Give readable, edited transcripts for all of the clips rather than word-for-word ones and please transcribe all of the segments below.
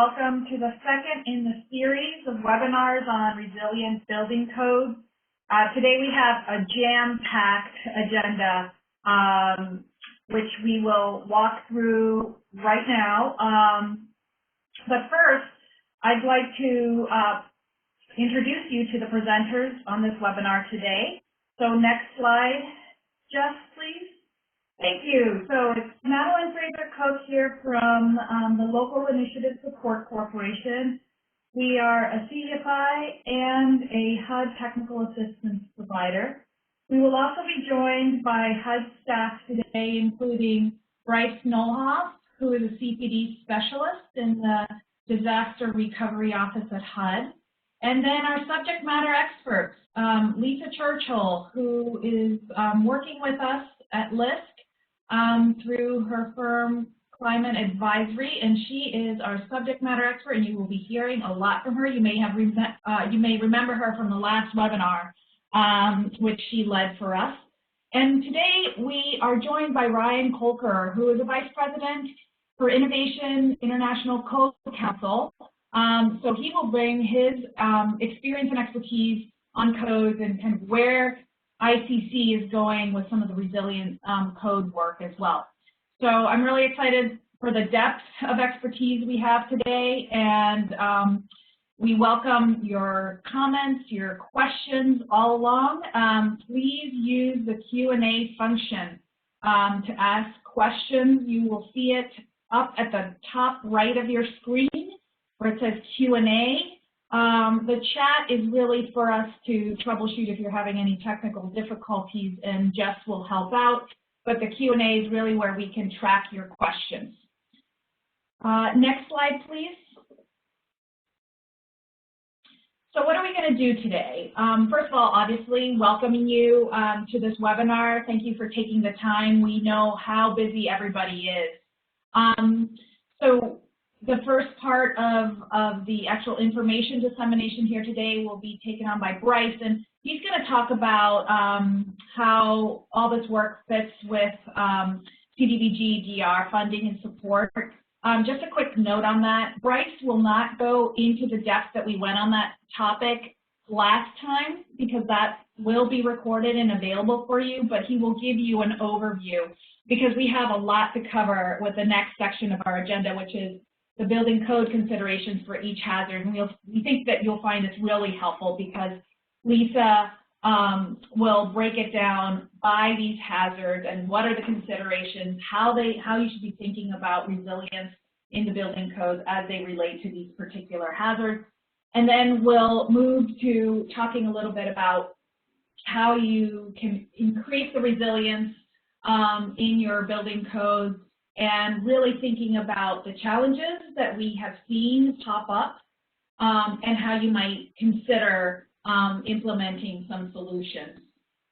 welcome to the second in the series of webinars on resilient building codes. Today we have a jam-packed agenda, which we will walk through right now. But first, I'd like to introduce you to the presenters on this webinar today. So next slide, Jeff, please. Thank you. So it's Madeline Fraser-Cook here from the Local Initiative Support Corporation. We are a CDFI and a HUD technical assistance provider. We will also be joined by HUD staff today, including Bryce Nolhoff, who is a CPD specialist in the Disaster Recovery Office at HUD. And then our subject matter experts, Lisa Churchill, who is working with us at LISC through her firm Climate Advisory, and she is our subject matter expert, and you will be hearing a lot from her. You may remember her from the last webinar, which she led for us. And today we are joined by Ryan Kolker, who is a Vice President for Innovation International Code Council. So he will bring his experience and expertise on codes and kind of where ICC is going with some of the resilient code work as well. So I'm really excited for the depth of expertise we have today, and we welcome your comments, your questions all along. Please use the Q&A function to ask questions. You will see it up at the top right of your screen where it says Q&A. The chat is really for us to troubleshoot if you're having any technical difficulties, and Jess will help out. But the Q&A is really where we can track your questions. Next slide, please. So what are we going to do today? First of all, obviously, welcoming you to this webinar. Thank you for taking the time. We know how busy everybody is. So the first part of the actual information dissemination here today will be taken on by Bryce, and he's going to talk about how all this work fits with CDBG-DR funding and support. Just a quick note on that, Bryce will not go into the depth that we went on that topic last time because that will be recorded and available for you, but he will give you an overview because we have a lot to cover with the next section of our agenda, which is the building code considerations for each hazard. And we think that you'll find this really helpful because Lisa will break it down by these hazards and what are the considerations, how you should be thinking about resilience in the building codes as they relate to these particular hazards. And then we'll move to talking a little bit about how you can increase the resilience in your building codes, and really thinking about the challenges that we have seen pop up and how you might consider implementing some solutions.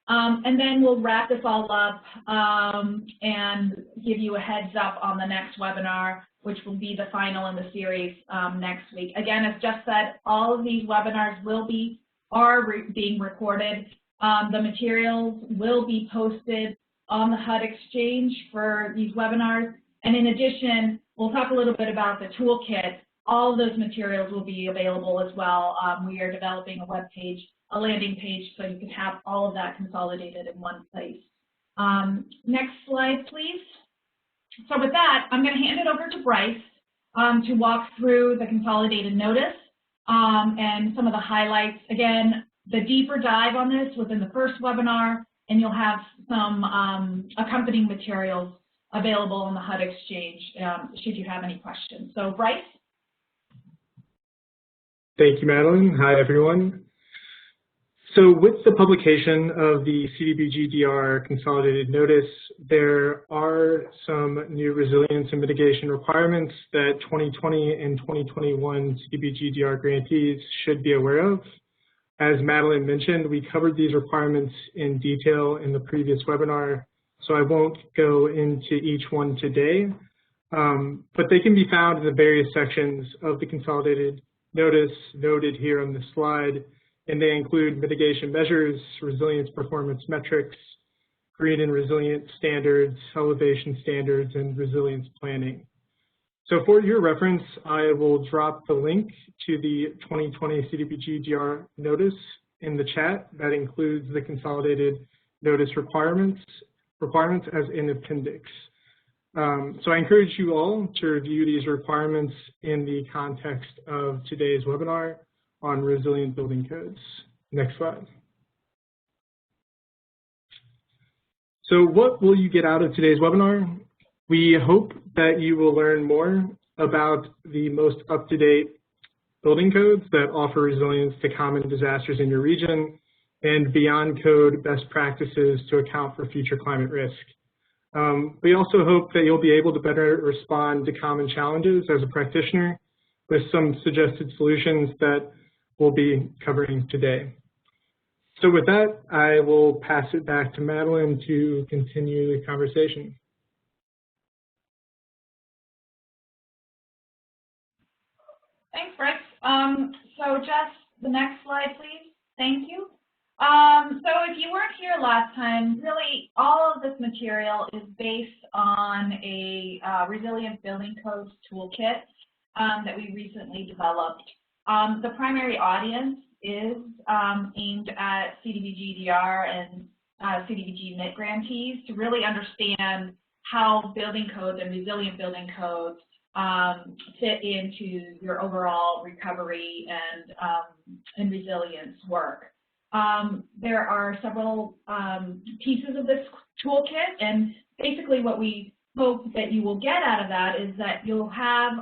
And then we'll wrap this all up and give you a heads up on the next webinar, which will be the final in the series next week. Again, as Jeff said, all of these webinars are being recorded. The materials will be posted on the HUD Exchange for these webinars. And in addition, we'll talk a little bit about the toolkit. All of those materials will be available as well. We are developing a web page, a landing page, so you can have all of that consolidated in one place. Next slide, please. So with that, I'm going to hand it over to Bryce to walk through the consolidated notice and some of the highlights. Again, the deeper dive on this was in the first webinar, and you'll have some accompanying materials available on the HUD Exchange should you have any questions. So Bryce? Thank you, Madeline. Hi, everyone. So with the publication of the CDBG-DR consolidated notice, there are some new resilience and mitigation requirements that 2020 and 2021 CDBG-DR grantees should be aware of. As Madeline mentioned, we covered these requirements in detail in the previous webinar, so I won't go into each one today, but they can be found in the various sections of the consolidated notice noted here on the slide, and they include mitigation measures, resilience performance metrics, green and resilient standards, elevation standards, and resilience planning. So for your reference, I will drop the link to the 2020 CDBG-DR notice in the chat. That includes the consolidated notice requirements as an appendix. So I encourage you all to review these requirements in the context of today's webinar on resilient building codes. Next slide. So what will you get out of today's webinar? We hope that you will learn more about the most up-to-date building codes that offer resilience to common disasters in your region and beyond code best practices to account for future climate risk. We also hope that you'll be able to better respond to common challenges as a practitioner with some suggested solutions that we'll be covering today. So with that, I will pass it back to Madeline to continue the conversation. Thanks, Rick. So just the next slide, please. Thank you. So if you weren't here last time, really all of this material is based on a resilient building codes toolkit that we recently developed. The primary audience is aimed at CDBG-DR and CDBG-MIT grantees to really understand how building codes and resilient building codes fit into your overall recovery and resilience work. There are several pieces of this toolkit, and basically what we hope that you will get out of that is that you'll have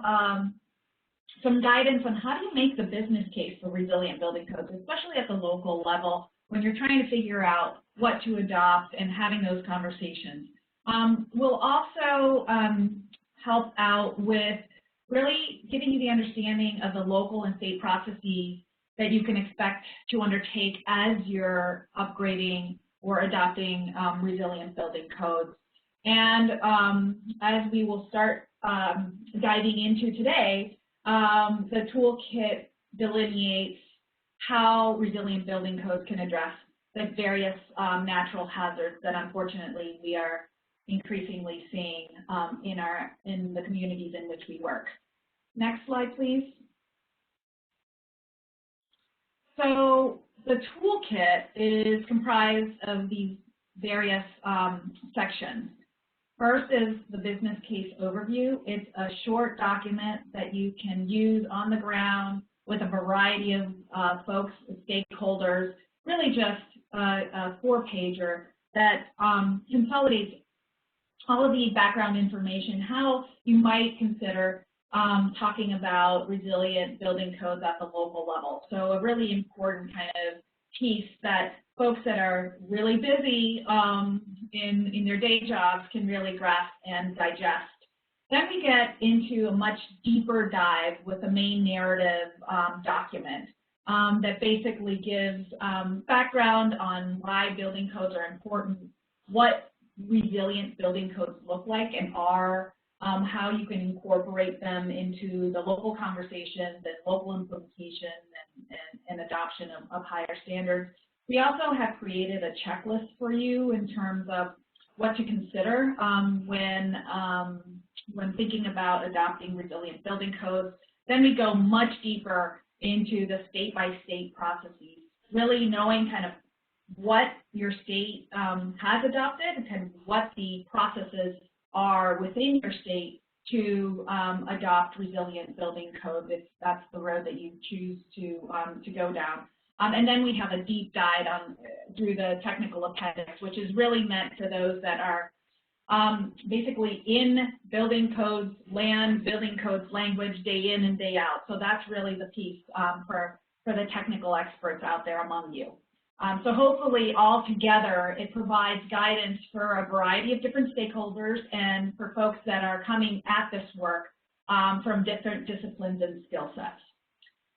some guidance on how do you make the business case for resilient building codes, especially at the local level when you're trying to figure out what to adopt and having those conversations. We'll also help out with really giving you the understanding of the local and state processes that you can expect to undertake as you're upgrading or adopting resilient building codes. And as we will start diving into today, the toolkit delineates how resilient building codes can address the various natural hazards that unfortunately we are increasingly seeing in the communities in which we work. Next slide, please. So the toolkit is comprised of these various sections. First is the business case overview. It's a short document that you can use on the ground with a variety of folks, stakeholders, really just a 4-pager that consolidates all of the background information, how you might consider talking about resilient building codes at the local level. So a really important kind of piece that folks that are really busy in their day jobs can really grasp and digest. Then we get into a much deeper dive with the main narrative document that basically gives background on why building codes are important, what resilient building codes look like and are, how you can incorporate them into the local conversations and local implementation and adoption of higher standards. We also have created a checklist for you in terms of what to consider when thinking about adopting resilient building codes. Then we go much deeper into the state-by-state processes, really knowing kind of what your state has adopted and kind of what the processes are within your state to adopt resilient building codes if that's the road that you choose to go down. And then we have a deep dive through the technical appendix, which is really meant for those that are basically in building codes, building codes language day in and day out. So that's really the piece for the technical experts out there among you. So hopefully all together it provides guidance for a variety of different stakeholders and for folks that are coming at this work from different disciplines and skill sets.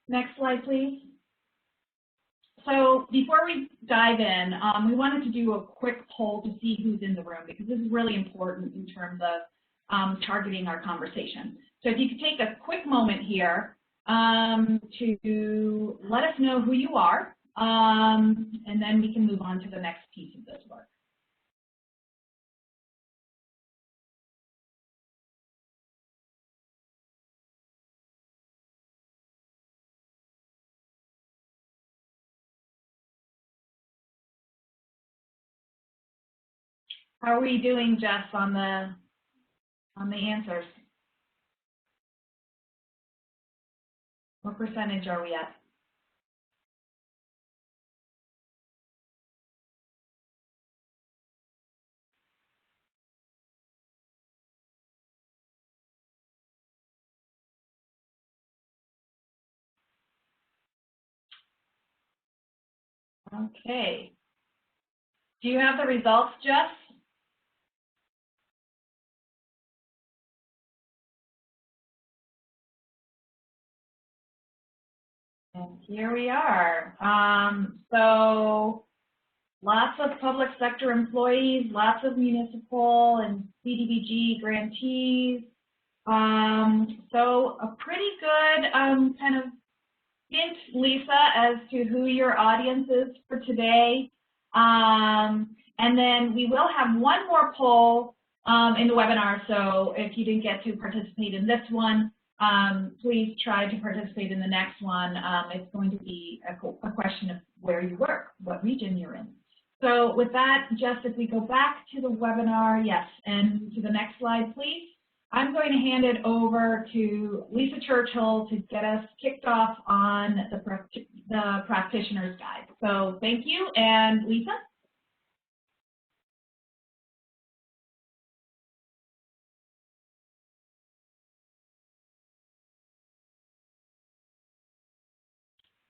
Next slide, please. So before we dive in, we wanted to do a quick poll to see who's in the room because this is really important in terms of targeting our conversation. So if you could take a quick moment here to let us know who you are, and then we can move on to the next piece of this work. How are we doing, Jess, on the answers? What percentage are we at? Okay. Do you have the results, Jess? And here we are. So lots of public sector employees, lots of municipal and CDBG grantees. So a pretty good kind of hint, Lisa, as to who your audience is for today. And then we will have one more poll in the webinar, so if you didn't get to participate in this one, please try to participate in the next one. It's going to be a question of where you work, what region you're in. So with that, Jess, if we go back to the webinar, yes, and to the next slide, please. I'm going to hand it over to Lisa Churchill to get us kicked off on the practitioner's guide. So thank you, and Lisa?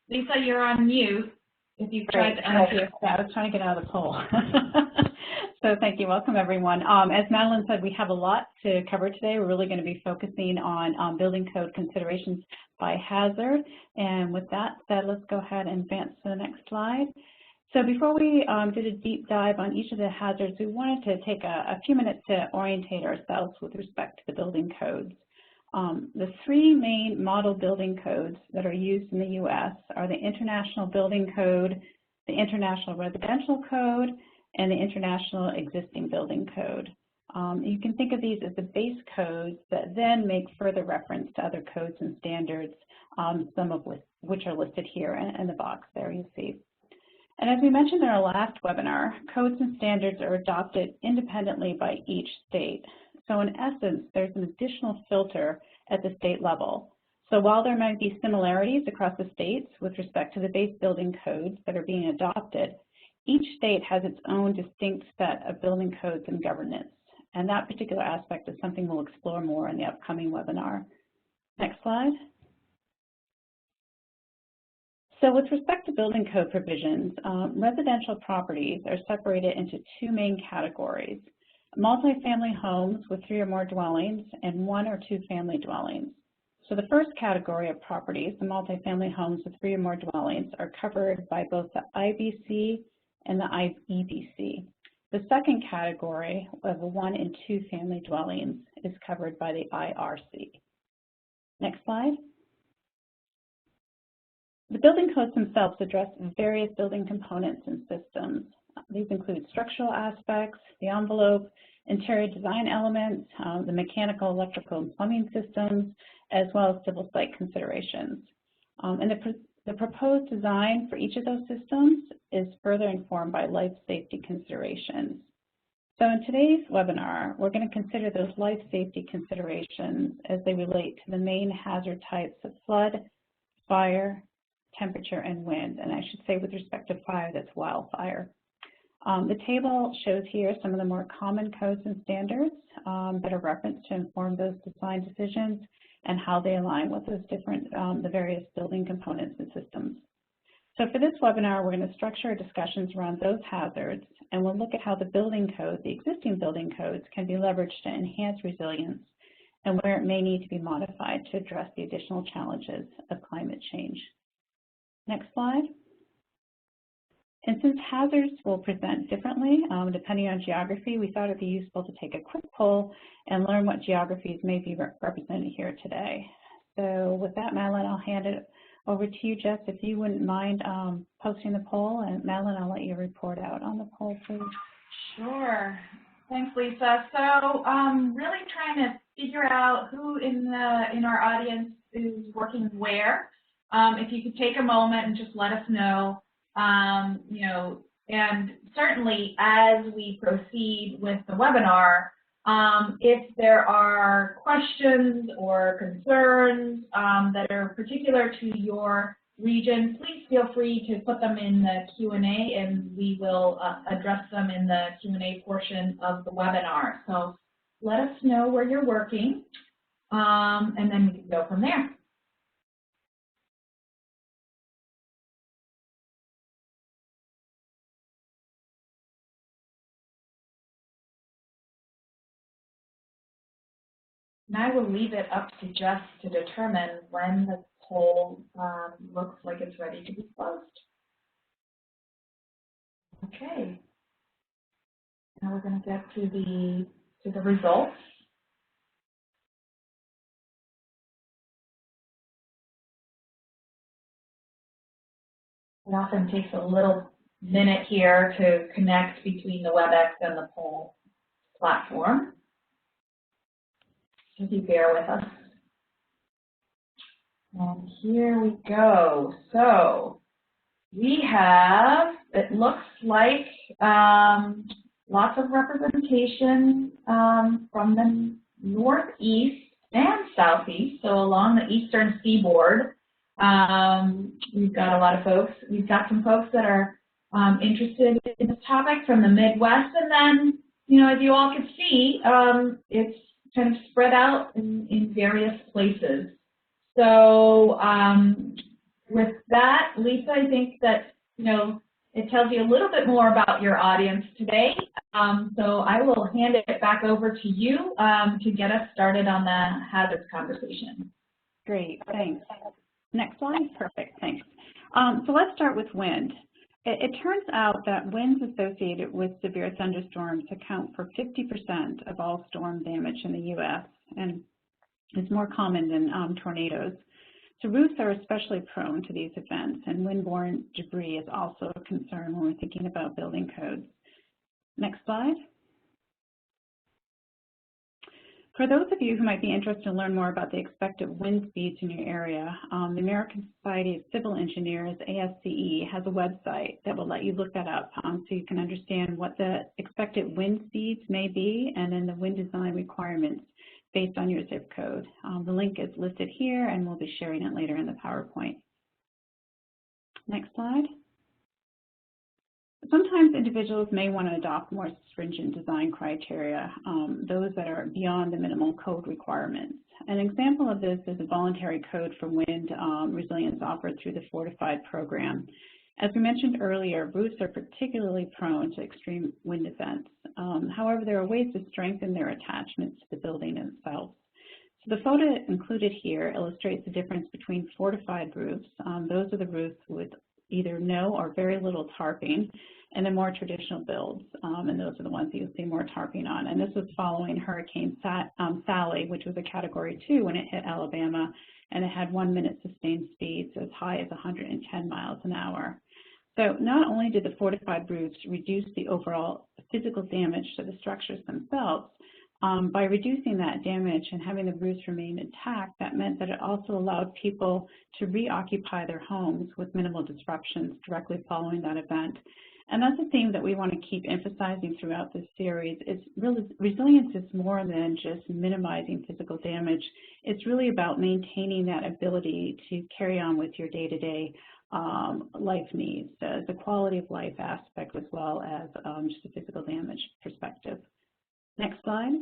Lisa, you're on mute. If you've tried to unmute. Yeah, I was trying to get out of the poll. So thank you. Welcome, everyone. As Madeline said, we have a lot to cover today. We're really going to be focusing on building code considerations by hazard. And with that said, let's go ahead and advance to the next slide. So before we did a deep dive on each of the hazards, we wanted to take a few minutes to orientate ourselves with respect to the building codes. The three main model building codes that are used in the U.S. are the International Building Code, the International Residential Code, and the International Existing Building Code. You can think of these as the base codes that then make further reference to other codes and standards, some of which are listed here in the box there you see. And as we mentioned in our last webinar, codes and standards are adopted independently by each state. So in essence, there's an additional filter at the state level. So while there might be similarities across the states with respect to the base building codes that are being adopted, each state has its own distinct set of building codes and governance. And that particular aspect is something we'll explore more in the upcoming webinar. Next slide. So with respect to building code provisions, residential properties are separated into two main categories: multifamily homes with 3 or more dwellings and 1 or 2 family dwellings. So the first category of properties, the multifamily homes with 3 or more dwellings, are covered by both the IBC and the EBC. The second category of the 1 and 2 family dwellings is covered by the IRC. Next slide. The building codes themselves address various building components and systems. These include structural aspects, the envelope, interior design elements, the mechanical, electrical, and plumbing systems, as well as civil site considerations. And the proposed design for each of those systems is further informed by life safety considerations. So in today's webinar, we're going to consider those life safety considerations as they relate to the main hazard types of flood, fire, temperature, and wind. And I should say with respect to fire, that's wildfire. The table shows here some of the more common codes and standards that are referenced to inform those design decisions and how they align with those different, the various building components and systems. So for this webinar, we're going to structure our discussions around those hazards, and we'll look at how the building code, the existing building codes, can be leveraged to enhance resilience and where it may need to be modified to address the additional challenges of climate change. Next slide. And since hazards will present differently depending on geography, we thought it'd be useful to take a quick poll and learn what geographies may be represented here today. So with that, Madeline, I'll hand it over to you, Jess, if you wouldn't mind posting the poll. And Madeline, I'll let you report out on the poll, please. Sure. Thanks, Lisa. So really trying to figure out who in our audience is working where. If you could take a moment and just let us know, you know, And certainly as we proceed with the webinar, if there are questions or concerns that are particular to your region, please feel free to put them in the Q&A, and we will address them in the Q&A portion of the webinar. So let us know where you're working, and then we can go from there. And I will leave it up to Jess to determine when the poll looks like it's ready to be closed. Okay. Now we're going to get to the results. It often takes a little minute here to connect between the WebEx and the poll platform. So you bear with us. And here we go. So we have, it looks like lots of representation from the northeast and southeast, so along the eastern seaboard. We've got a lot of folks. We've got some folks that are interested in this topic from the Midwest, and then, you know, as you all can see, it's kind of spread out in various places. So with that, Lisa, I think that, you know, it tells you a little bit more about your audience today. So I will hand it back over to you to get us started on the hazards conversation. Great, thanks. Next slide, perfect, thanks. So let's start with wind. It turns out that winds associated with severe thunderstorms account for 50% of all storm damage in the U.S. and is more common than tornadoes. So roofs are especially prone to these events, and windborne debris is also a concern when we're thinking about building codes. Next slide. For those of you who might be interested to learn more about the expected wind speeds in your area, the American Society of Civil Engineers, ASCE, has a website that will let you look that up so you can understand what the expected wind speeds may be and then the wind design requirements based on your zip code. The link is listed here, and we'll be sharing it later in the PowerPoint. Next slide. Sometimes individuals may want to adopt more stringent design criteria, those that are beyond the minimal code requirements. An example of this is a voluntary code for wind resilience offered through the Fortified program. As we mentioned earlier, roofs are particularly prone to extreme wind events. However, there are ways to strengthen their attachments to the building itself. So the photo included here illustrates the difference between fortified roofs. Those are the roofs with either no or very little tarping, and the more traditional builds, and those are the ones that you'll see more tarping on. And this was following Hurricane Sally, which was a Category 2 when it hit Alabama, and it had 1 minute sustained speeds as high as 110 miles an hour. So not only did the fortified roofs reduce the overall physical damage to the structures themselves, by reducing that damage and having the roofs remain intact, that meant that it also allowed people to reoccupy their homes with minimal disruptions directly following that event. And that's a theme that we want to keep emphasizing throughout this series. Resilience is more than just minimizing physical damage. It's really about maintaining that ability to carry on with your day-to-day life needs, the quality of life aspect as well as just the physical damage perspective. Next slide.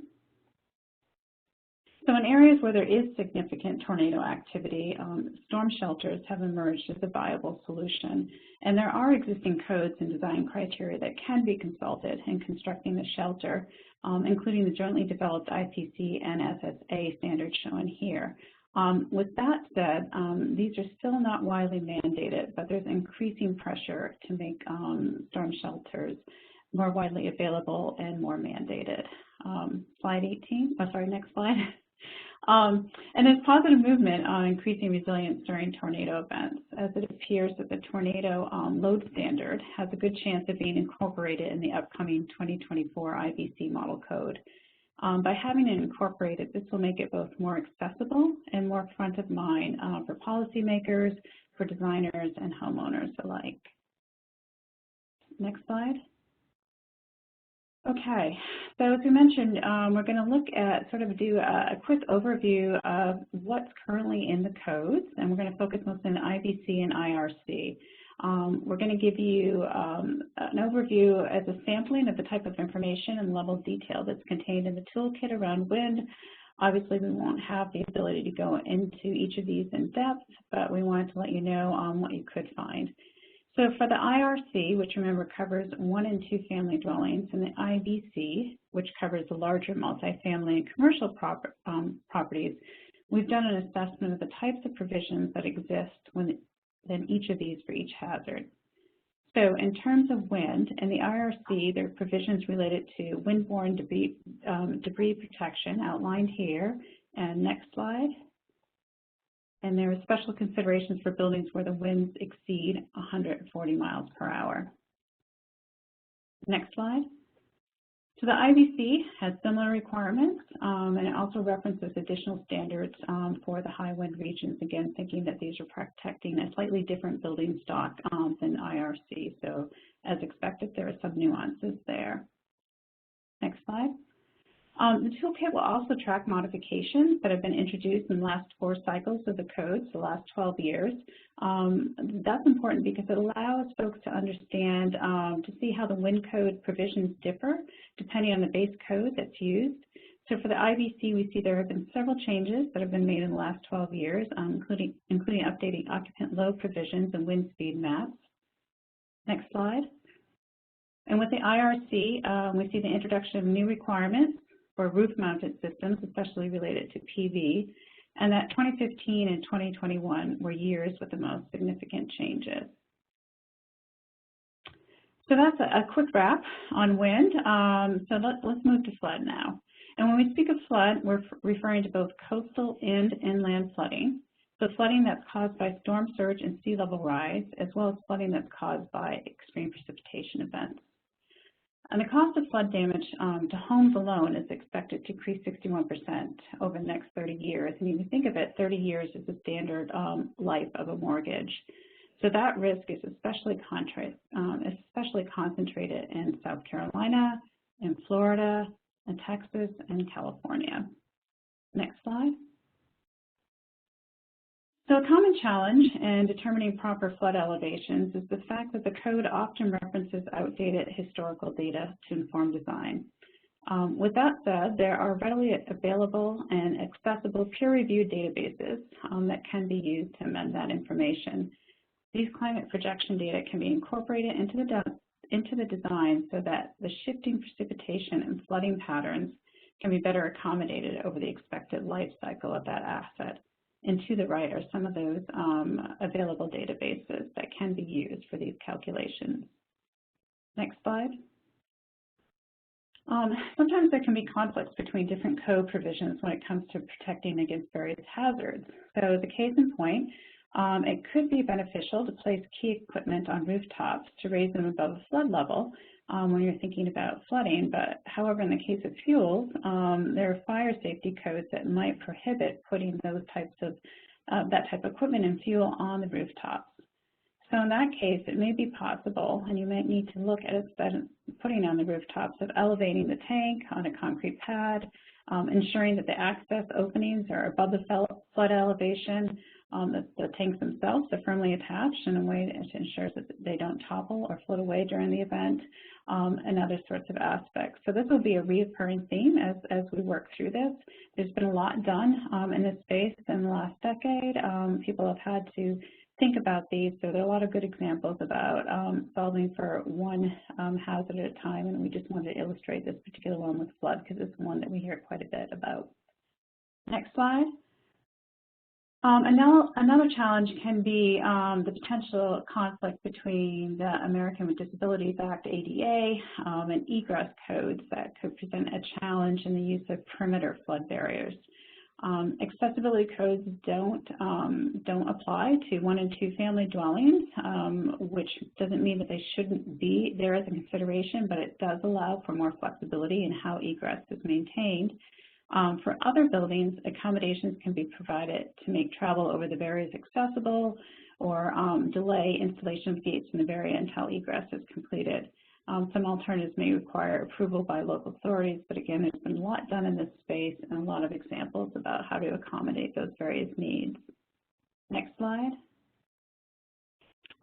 So in areas where there is significant tornado activity, storm shelters have emerged as a viable solution. And there are existing codes and design criteria that can be consulted in constructing the shelter, including the jointly developed IPC and SSA standards shown here. With that said, these are still not widely mandated, but there's increasing pressure to make storm shelters more widely available and more mandated. Slide 18, next slide. And there's positive movement on increasing resilience during tornado events, as it appears that the tornado load standard has a good chance of being incorporated in the upcoming 2024 IBC model code. By having it incorporated, this will make it both more accessible and more front of mind for policymakers, for designers, and homeowners alike. Next slide. Okay, so as we mentioned, we're going to look at do a quick overview of what's currently in the codes, and we're going to focus mostly on IBC and IRC. We're going to give you an overview as a sampling of the type of information and level of detail that's contained in the toolkit around wind. Obviously, we won't have the ability to go into each of these in depth, but we wanted to let you know what you could find. So for the IRC, which remember covers 1 and 2 family dwellings, and the IBC, which covers the larger multifamily and commercial properties, we've done an assessment of the types of provisions that exist within each of these for each hazard. So in terms of wind, in the IRC, there are provisions related to windborne debris protection outlined here. And next slide. And there are special considerations for buildings where the winds exceed 140 miles per hour. Next slide. So the IBC has similar requirements, and it also references additional standards for the high wind regions, again, thinking that these are protecting a slightly different building stock than IRC. So as expected, there are some nuances there. Next slide. The toolkit will also track modifications that have been introduced in the last 4 cycles of the codes, the last 12 years. That's important because it allows folks to understand, to see how the wind code provisions differ depending on the base code that's used. So for the IBC, we see there have been several changes that have been made in the last 12 years, including updating occupant load provisions and wind speed maps. Next slide. And with the IRC, we see the introduction of new requirements for roof-mounted systems, especially related to PV, and that 2015 and 2021 were years with the most significant changes. So that's a quick wrap on wind. So let's move to flood now. And when we speak of flood, we're referring to both coastal and inland flooding. So flooding that's caused by storm surge and sea level rise, as well as flooding that's caused by extreme precipitation events. And the cost of flood damage to homes alone is expected to increase 61% over the next 30 years. And if you think of it, 30 years is the standard life of a mortgage. So that risk is especially concentrated in South Carolina, in Florida, in Texas, and California. Next slide. So a common challenge in determining proper flood elevations is the fact that the code often references outdated historical data to inform design. With that said, there are readily available and accessible peer-reviewed databases that can be used to amend that information. These climate projection data can be incorporated into the design so that the shifting precipitation and flooding patterns can be better accommodated over the expected life cycle of that asset. And to the right are some of those available databases that can be used for these calculations. Next slide. Sometimes there can be conflicts between different code provisions when it comes to protecting against various hazards. So the case in point, it could be beneficial to place key equipment on rooftops to raise them above the flood level when you're thinking about flooding. But however, in the case of fuels, there are fire safety codes that might prohibit putting those types of that type of equipment and fuel on the rooftops. So in that case, it may be possible, and you might need to look at putting on the rooftops of elevating the tank on a concrete pad, ensuring that the access openings are above the flood elevation, the tanks themselves are firmly attached in a way that ensures that they don't topple or float away during the event, and other sorts of aspects. So this will be a reoccurring theme as we work through this. There's been a lot done in this space in the last decade. People have had to think about these, so there are a lot of good examples about solving for one hazard at a time, and we just wanted to illustrate this particular one with flood because it's one that we hear quite a bit about. Next slide. Another challenge can be the potential conflict between the American with Disabilities Act, ADA, and egress codes that could present a challenge in the use of perimeter flood barriers. Accessibility codes don't apply to 1 and 2 family dwellings, which doesn't mean that they shouldn't be there as a consideration, but it does allow for more flexibility in how egress is maintained. For other buildings, accommodations can be provided to make travel over the barriers accessible, or delay installation of gates in the area until egress is completed. Some alternatives may require approval by local authorities, but again, there's been a lot done in this space and a lot of examples about how to accommodate those various needs. Next slide.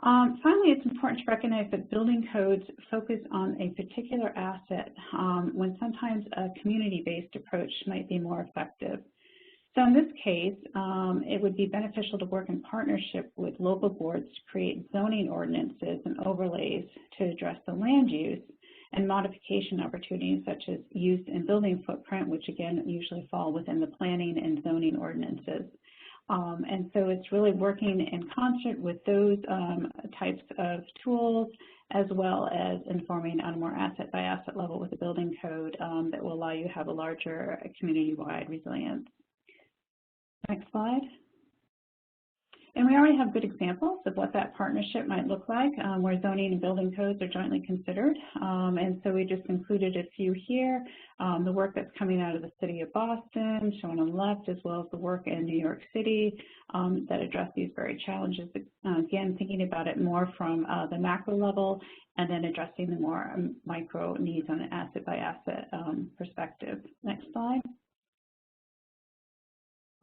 Finally, it's important to recognize that building codes focus on a particular asset when sometimes a community-based approach might be more effective. So in this case, it would be beneficial to work in partnership with local boards to create zoning ordinances and overlays to address the land use and modification opportunities such as use and building footprint, which again usually fall within the planning and zoning ordinances. And so it's really working in concert with those types of tools, as well as informing on a more asset-by-asset level with the building code that will allow you to have a larger community-wide resilience. Next slide. And we already have good examples of what that partnership might look like, where zoning and building codes are jointly considered. And so we just included a few here. The work that's coming out of the city of Boston, shown on the left, as well as the work in New York City that address these very challenges. Again, thinking about it more from the macro level and then addressing the more micro needs on an asset-by-asset perspective. Next slide.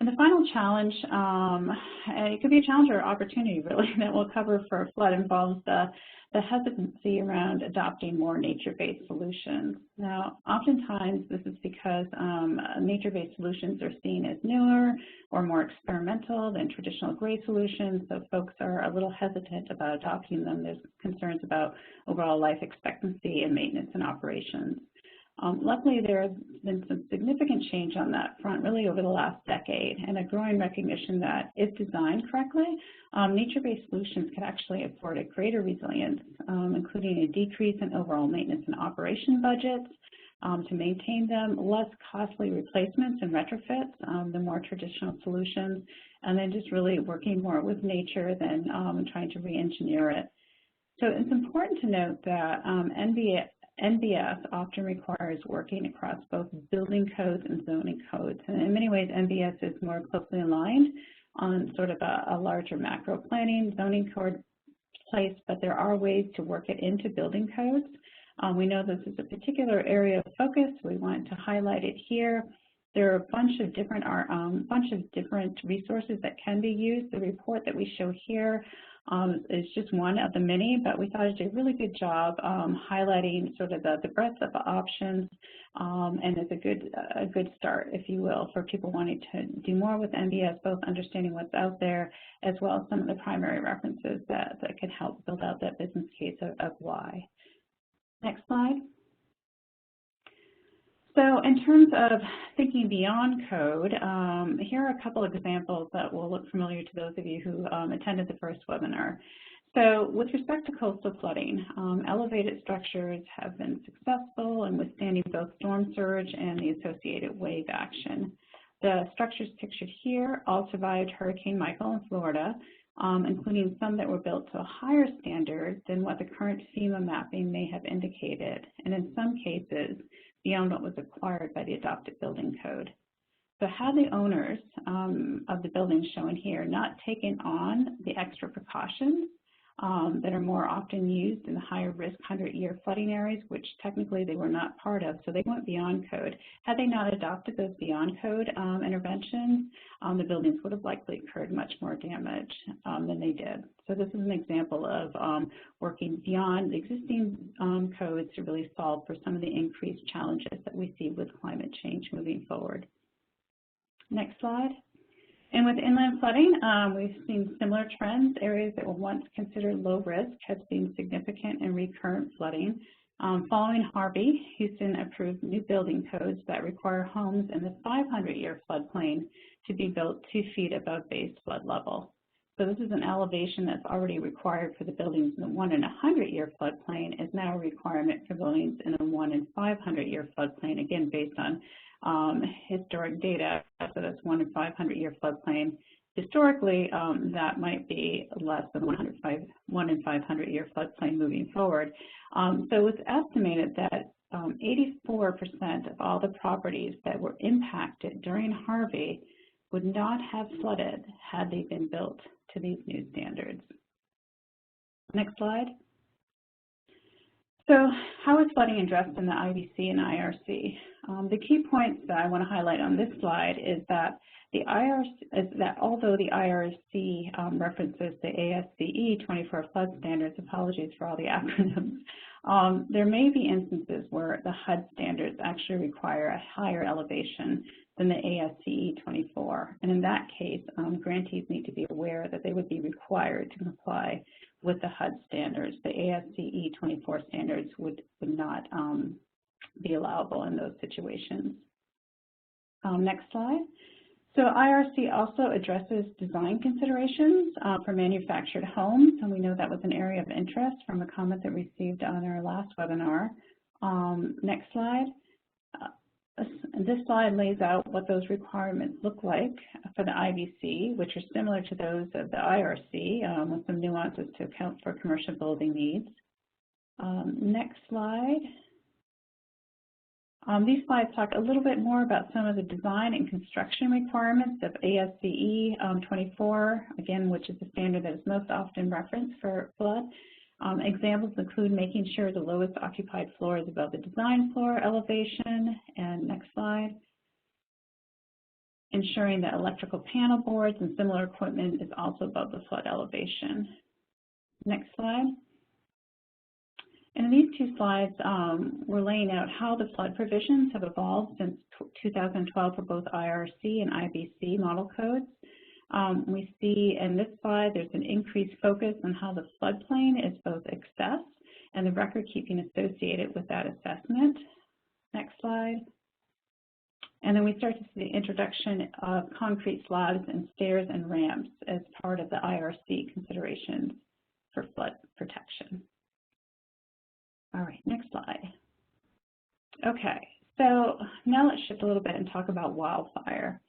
And the final challenge, it could be a challenge or opportunity really that we'll cover for flood involves the hesitancy around adopting more nature-based solutions. Now, oftentimes this is because nature-based solutions are seen as newer or more experimental than traditional gray solutions, so folks are a little hesitant about adopting them. There's concerns about overall life expectancy and maintenance and operations. Luckily, there has been some significant change on that front really over the last decade, and a growing recognition that if designed correctly, nature-based solutions can actually afford a greater resilience, including a decrease in overall maintenance and operation budgets to maintain them, less costly replacements and retrofits than more traditional solutions, and then just really working more with nature than trying to re-engineer it. So it's important to note that NBS often requires working across both building codes and zoning codes. And in many ways, NBS is more closely aligned on sort of a larger macro planning zoning code place, but there are ways to work it into building codes. We know this is a particular area of focus. We want to highlight it here. There are a bunch of different resources that can be used. The report that we show here is just one of the many, but we thought it did a really good job highlighting sort of the breadth of the options, and is a good start, if you will, for people wanting to do more with NBS, both understanding what's out there, as well as some of the primary references that could help build out that business case of why. Next slide. So in terms of thinking beyond code, here are a couple of examples that will look familiar to those of you who attended the first webinar. So with respect to coastal flooding, elevated structures have been successful in withstanding both storm surge and the associated wave action. The structures pictured here all survived Hurricane Michael in Florida, including some that were built to a higher standard than what the current FEMA mapping may have indicated, and in some cases, beyond what was required by the adopted building code. So had the owners of the buildings shown here not taken on the extra precautions that are more often used in the higher risk 100-year flooding areas, which technically they were not part of, so they went beyond code. Had they not adopted those beyond code interventions, the buildings would have likely incurred much more damage than they did. So this is an example of working beyond the existing codes to really solve for some of the increased challenges that we see with climate change moving forward. Next slide. And with inland flooding, we've seen similar trends. Areas that were once considered low risk have seen significant and recurrent flooding. Following Harvey, Houston approved new building codes that require homes in the 500-year floodplain to be built 2 feet above base flood level. So this is an elevation that's already required for the buildings in the 1 in 100-year floodplain is now a requirement for buildings in a 1 in 500-year floodplain, again, based on historic data. So that's 1 in 500-year floodplain. Historically, that might be less than 1 in 500-year floodplain moving forward. So it's estimated that 84% of all the properties that were impacted during Harvey would not have flooded had they been built to these new standards. Next slide. So how is flooding addressed in the IBC and IRC? The key points that I want to highlight on this slide is that although the IRC references the ASCE 24 flood standards, apologies for all the acronyms, there may be instances where the HUD standards actually require a higher elevation than the ASCE 24. And in that case, grantees need to be aware that they would be required to comply with the HUD standards. The ASCE 24 standards would not be allowable in those situations. Next slide. So IRC also addresses design considerations for manufactured homes, and we know that was an area of interest from a comment that we received on our last webinar. Next slide. This slide lays out what those requirements look like for the IBC, which are similar to those of the IRC, with some nuances to account for commercial building needs. Next slide. These slides talk a little bit more about some of the design and construction requirements of ASCE 24, again, which is the standard that is most often referenced for flood. Examples include making sure the lowest occupied floor is above the design floor elevation, and next slide. Ensuring that electrical panel boards and similar equipment is also above the flood elevation. Next slide. And in these two slides, we're laying out how the flood provisions have evolved since 2012 for both IRC and IBC model codes. We see in this slide there's an increased focus on how the floodplain is both assessed and the record keeping associated with that assessment. Next slide. And then we start to see the introduction of concrete slabs and stairs and ramps as part of the IRC considerations for flood protection. All right, next slide. Okay, so now let's shift a little bit and talk about wildfire.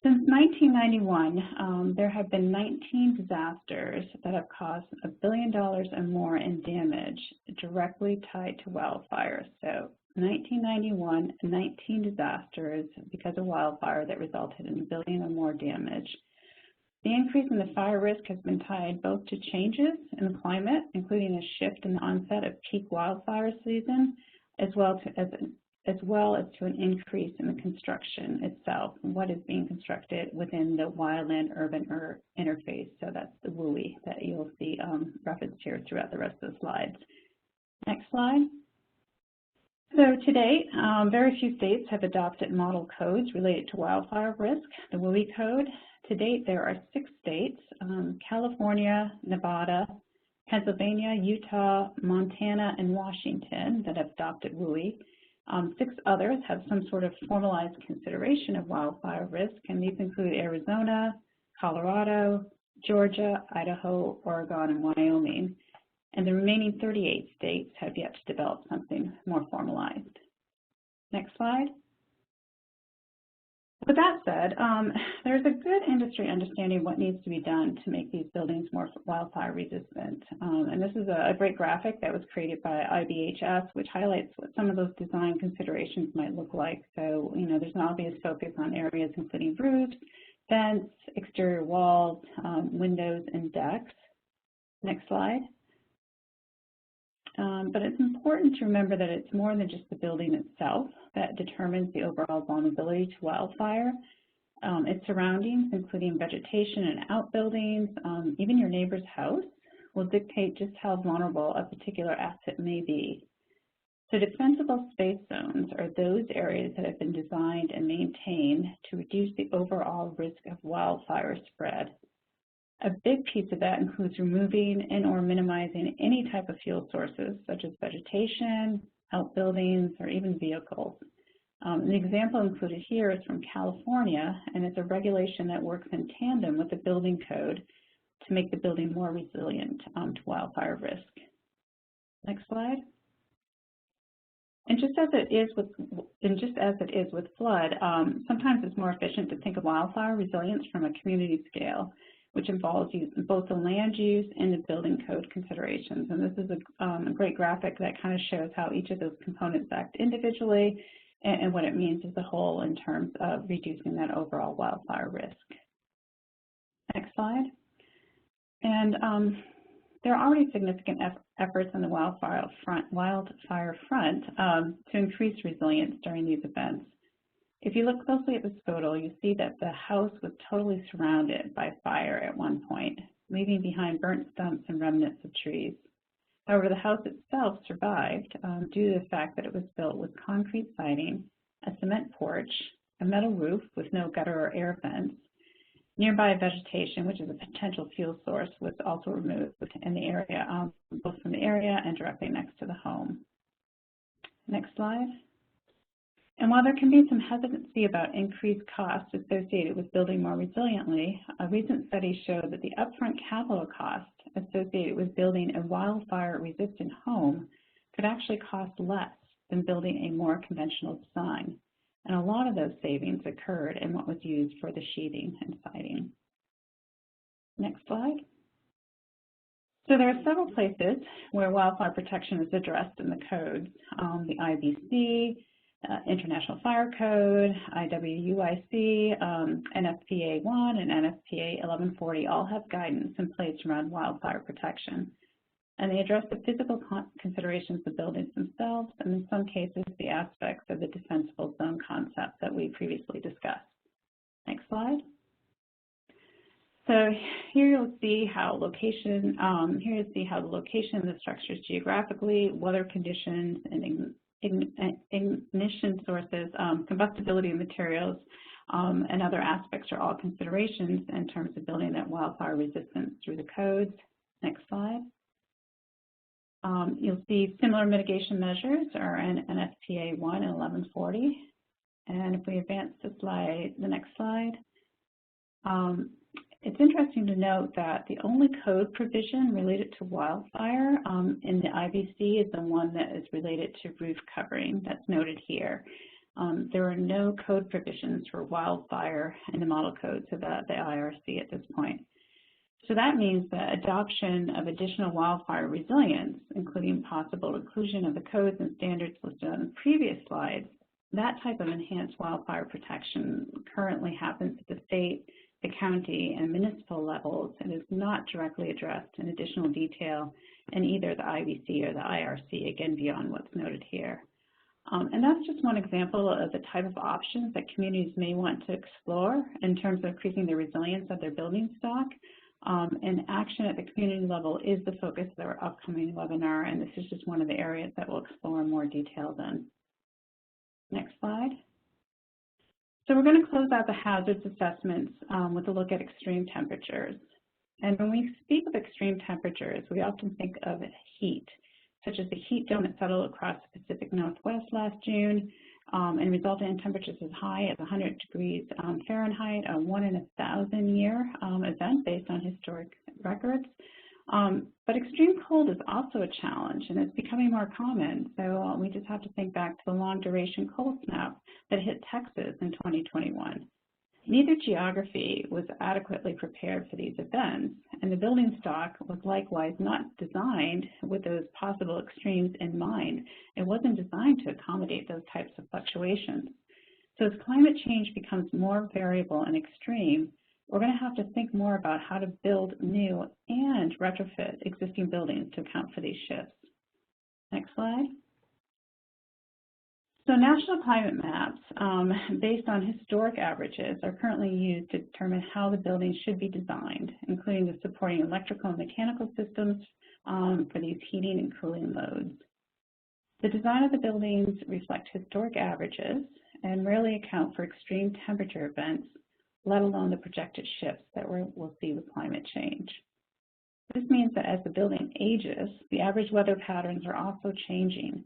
Since 1991, there have been 19 disasters that have caused $1 billion and more in damage directly tied to wildfire. So 1991, 19 disasters because of wildfire that resulted in $1 billion or more damage. The increase in the fire risk has been tied both to changes in the climate, including a shift in the onset of peak wildfire season, as well as to an increase in the construction itself, what is being constructed within the wildland-urban interface. So that's the WUI that you'll see referenced here throughout the rest of the slides. Next slide. So to date, very few states have adopted model codes related to wildfire risk, the WUI code. To date, there are 6 states, California, Nevada, Pennsylvania, Utah, Montana, and Washington that have adopted WUI. 6 others have some sort of formalized consideration of wildfire risk, and these include Arizona, Colorado, Georgia, Idaho, Oregon, and Wyoming. And the remaining 38 states have yet to develop something more formalized. Next slide. With that said, there's a good industry understanding of what needs to be done to make these buildings more wildfire resistant. And this is a great graphic that was created by IBHS, which highlights what some of those design considerations might look like. So, there's an obvious focus on areas including roofs, vents, exterior walls, windows, and decks. Next slide. But it's important to remember that it's more than just the building itself that determines the overall vulnerability to wildfire. Its surroundings, including vegetation and outbuildings, even your neighbor's house, will dictate just how vulnerable a particular asset may be. So defensible space zones are those areas that have been designed and maintained to reduce the overall risk of wildfire spread. A big piece of that includes removing and or minimizing any type of fuel sources, such as vegetation, outbuildings, or even vehicles. An example included here is from California, and it's a regulation that works in tandem with the building code to make the building more resilient to wildfire risk. Next slide. And just as it is with flood, sometimes it's more efficient to think of wildfire resilience from a community scale, which involves both the land use and the building code considerations. And this is a great graphic that kind of shows how each of those components act individually and what it means as a whole in terms of reducing that overall wildfire risk. Next slide. And there are already significant efforts on the wildfire front to increase resilience during these events. If you look closely at this photo, you see that the house was totally surrounded by fire at one point, leaving behind burnt stumps and remnants of trees. However, the house itself survived due to the fact that it was built with concrete siding, a cement porch, a metal roof with no gutter or air vents. Nearby vegetation, which is a potential fuel source, was also removed in the area, both from the area and directly next to the home. Next slide. And while there can be some hesitancy about increased costs associated with building more resiliently, a recent study showed that the upfront capital cost associated with building a wildfire-resistant home could actually cost less than building a more conventional design. And a lot of those savings occurred in what was used for the sheathing and siding. Next slide. So there are several places where wildfire protection is addressed in the codes. The IBC, International Fire Code, IWUIC, NFPA 1 and NFPA 1140 all have guidance in place around wildfire protection. And they address the physical considerations of buildings themselves, and in some cases, the aspects of the defensible zone concept that we previously discussed. Next slide. So here you'll see how location, the location of the structures geographically, weather conditions, and ignition sources, combustibility of materials, and other aspects are all considerations in terms of building that wildfire resistance through the codes. Next slide. You'll see similar mitigation measures are in NFPA 1 and 1140. And if we advance the next slide, it's interesting to note that the only code provision related to wildfire in the IBC is the one that is related to roof covering that's noted here. There are no code provisions for wildfire in the model codes of the IRC at this point. So that means that adoption of additional wildfire resilience, including possible inclusion of the codes and standards listed on the previous slides, that type of enhanced wildfire protection currently happens at the state, the county, and municipal levels and is not directly addressed in additional detail in either the IBC or the IRC, again, beyond what's noted here. And that's just one example of the type of options that communities may want to explore in terms of increasing the resilience of their building stock. And action at the community level is the focus of our upcoming webinar, and this is just one of the areas that we'll explore in more detail then. Next slide. So we're going to close out the hazards assessments with a look at extreme temperatures. And when we speak of extreme temperatures, we often think of heat, such as the heat dome that settled across the Pacific Northwest last June, and resulted in temperatures as high as 100 degrees Fahrenheit, a 1 in 1,000 year event based on historic records. But extreme cold is also a challenge, and it's becoming more common. So we just have to think back to the long duration cold snap that hit Texas in 2021. Neither geography was adequately prepared for these events, and the building stock was likewise not designed with those possible extremes in mind. It wasn't designed to accommodate those types of fluctuations. So as climate change becomes more variable and extreme, we're going to have to think more about how to build new and retrofit existing buildings to account for these shifts. Next slide. So national climate maps based on historic averages are currently used to determine how the buildings should be designed, including the supporting electrical and mechanical systems for these heating and cooling loads. The design of the buildings reflect historic averages and rarely account for extreme temperature events, let alone the projected shifts that we'll see with climate change. This means that as the building ages, the average weather patterns are also changing.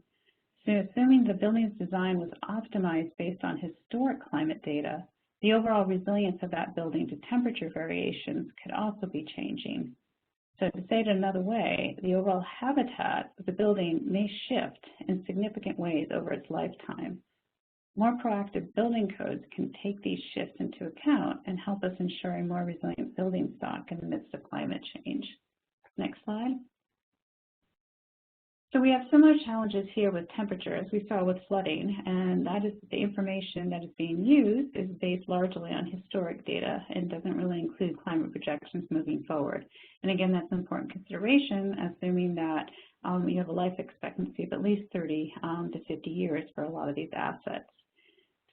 So assuming the building's design was optimized based on historic climate data, the overall resilience of that building to temperature variations could also be changing. So to say it another way, the overall habitat of the building may shift in significant ways over its lifetime. More proactive building codes can take these shifts into account and help us ensure a more resilient building stock in the midst of climate change. Next slide. So we have similar challenges here with temperature as we saw with flooding, and that is the information that is being used is based largely on historic data and doesn't really include climate projections moving forward. And again, that's an important consideration, assuming that you have a life expectancy of at least 30 to 50 years for a lot of these assets.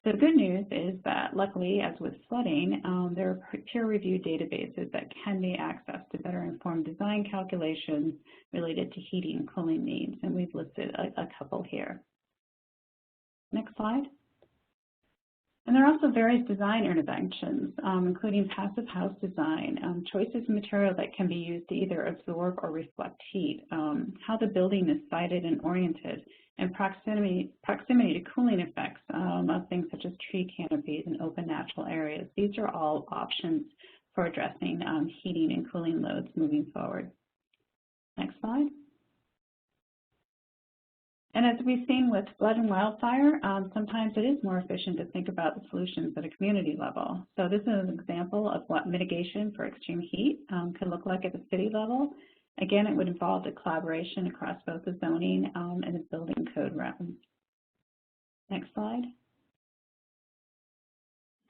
The good news is that luckily, as with flooding, there are peer-reviewed databases that can be accessed to better inform design calculations related to heating and cooling needs, and we've listed a couple here. Next slide. And there are also various design interventions, including passive house design, choices of material that can be used to either absorb or reflect heat, how the building is sited and oriented, and proximity to cooling effects of things such as tree canopies and open natural areas. These are all options for addressing heating and cooling loads moving forward. Next slide. And as we've seen with flood and wildfire, sometimes it is more efficient to think about the solutions at a community level. So this is an example of what mitigation for extreme heat could look like at the city level. Again, it would involve the collaboration across both the zoning and the building code realms. Next slide.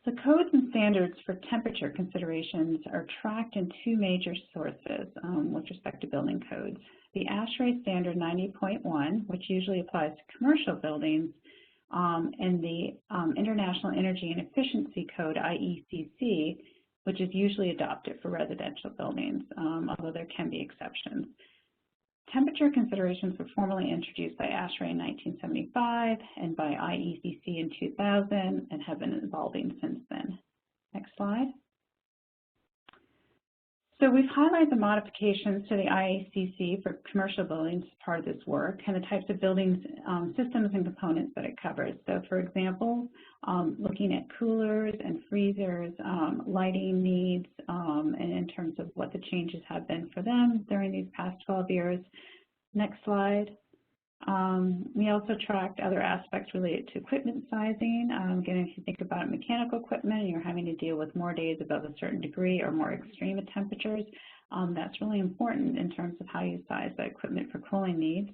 So codes and standards for temperature considerations are tracked in two major sources with respect to building codes. The Asce standard 90.1, which usually applies to commercial buildings, and the International Energy and Efficiency Code, IECC, which is usually adopted for residential buildings, although there can be exceptions. Temperature considerations were formally introduced by Asce in 1975 and by IECC in 2000 and have been evolving since then. Next slide. So we've highlighted the modifications to the IECC for commercial buildings as part of this work and the types of buildings, systems and components that it covers. So for example, looking at coolers and freezers, lighting needs, and in terms of what the changes have been for them during these past 12 years. Next slide. We also tracked other aspects related to equipment sizing. Again, if you think about mechanical equipment and you're having to deal with more days above a certain degree or more extreme temperatures, that's really important in terms of how you size the equipment for cooling needs.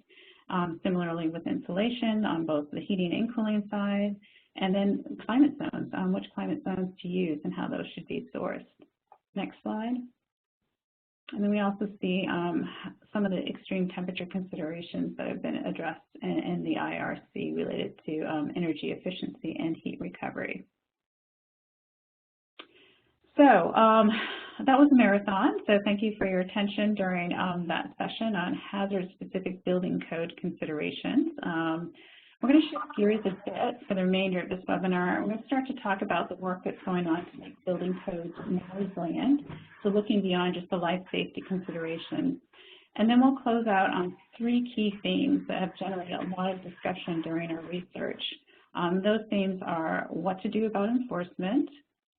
Similarly with insulation on both the heating and cooling side, and then climate zones, which climate zones to use and how those should be sourced. Next slide. And then we also see some of the extreme temperature considerations that have been addressed in the IRC related to energy efficiency and heat recovery. So that was a marathon, so thank you for your attention during that session on hazard-specific building code considerations. We're going to shift gears a bit for the remainder of this webinar. We're going to start to talk about the work that's going on to make building codes more resilient, so looking beyond just the life safety considerations. And then we'll close out on three key themes that have generated a lot of discussion during our research. Those themes are what to do about enforcement,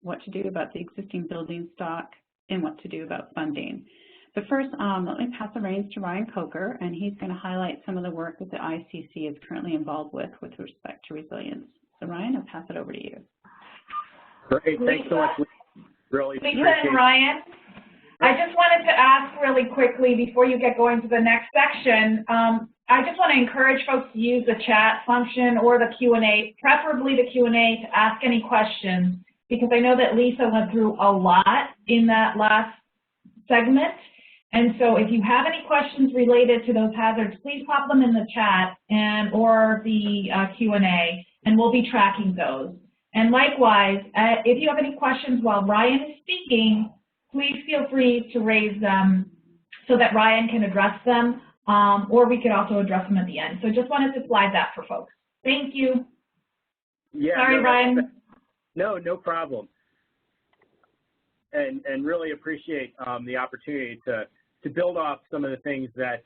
what to do about the existing building stock, and what to do about funding. But first, let me pass the reins to Ryan Coker, and he's going to highlight some of the work that the ICC is currently involved with respect to resilience. So Ryan, I'll pass it over to you. Great, thanks so much. Really appreciate it. Lisa and Ryan, I just wanted to ask really quickly before you get going to the next section, I just want to encourage folks to use the chat function or the Q&A, preferably the Q&A, to ask any questions, because I know that Lisa went through a lot in that last segment. And so if you have any questions related to those hazards, please pop them in the chat or the Q&A, and we'll be tracking those. And likewise, if you have any questions while Ryan is speaking, please feel free to raise them so that Ryan can address them, or we could also address them at the end. So just wanted to flag that for folks. Thank you. Yeah, sorry, Ryan. No problem. And really appreciate the opportunity to build off some of the things that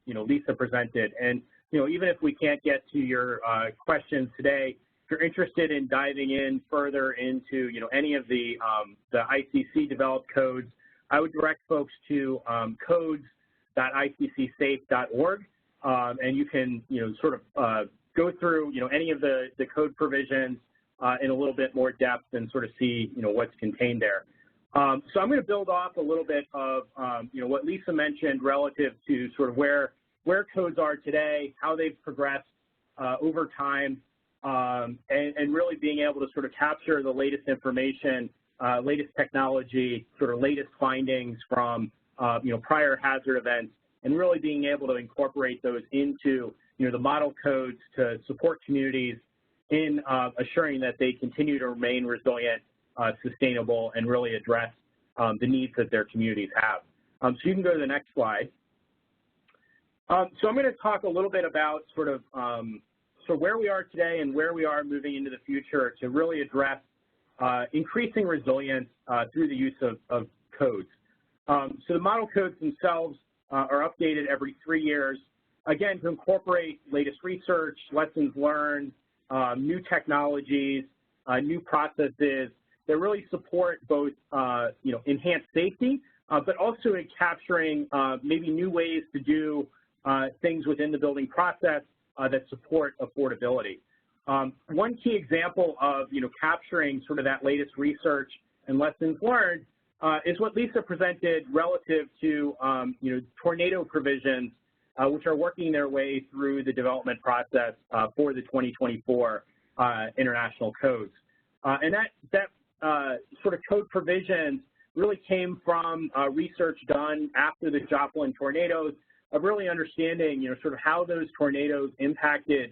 Lisa presented. And even if we can't get to your questions today, if you're interested in diving in further into any of the ICC developed codes, I would direct folks to codes.iccsafe.org, and you can sort of go through any of the code provisions in a little bit more depth and sort of see what's contained there. So I'm going to build off a little bit of what Lisa mentioned relative to sort of where where codes are today, how they've progressed over time, and really being able to sort of capture the latest information, latest technology, sort of latest findings from prior hazard events, and really being able to incorporate those into the model codes to support communities in assuring that they continue to remain resilient, sustainable, and really address the needs that their communities have. So you can go to the next slide. So I'm going to talk a little bit about sort of so where we are today and where we are moving into the future to really address increasing resilience through the use of codes. So the model codes themselves are updated every 3 years, again, to incorporate latest research, lessons learned, new technologies, new processes that really support both, enhanced safety, but also in capturing maybe new ways to do things within the building process that support affordability. One key example of, capturing sort of that latest research and lessons learned is what Lisa presented relative to, tornado provisions, which are working their way through the development process for the 2024 international codes. And that sort of code provisions really came from research done after the Joplin tornadoes of really understanding, sort of how those tornadoes impacted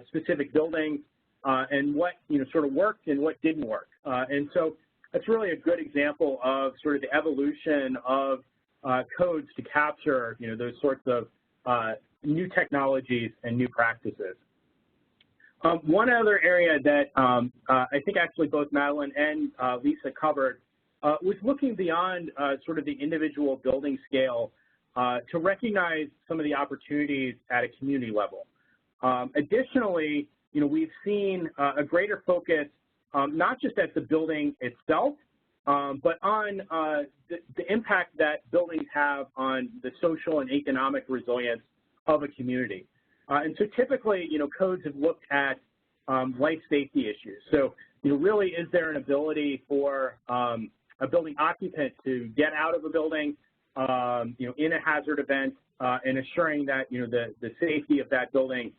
specific buildings and what, sort of worked and what didn't work. And so that's really a good example of sort of the evolution of codes to capture, those sorts of new technologies and new practices. One other area that I think actually both Madeline and Lisa covered was looking beyond sort of the individual building scale to recognize some of the opportunities at a community level. Additionally, we've seen a greater focus not just at the building itself, but on the impact that buildings have on the social and economic resilience of a community. And so typically, codes have looked at life safety issues. So, really, is there an ability for a building occupant to get out of a building, in a hazard event, and assuring that, the safety of that building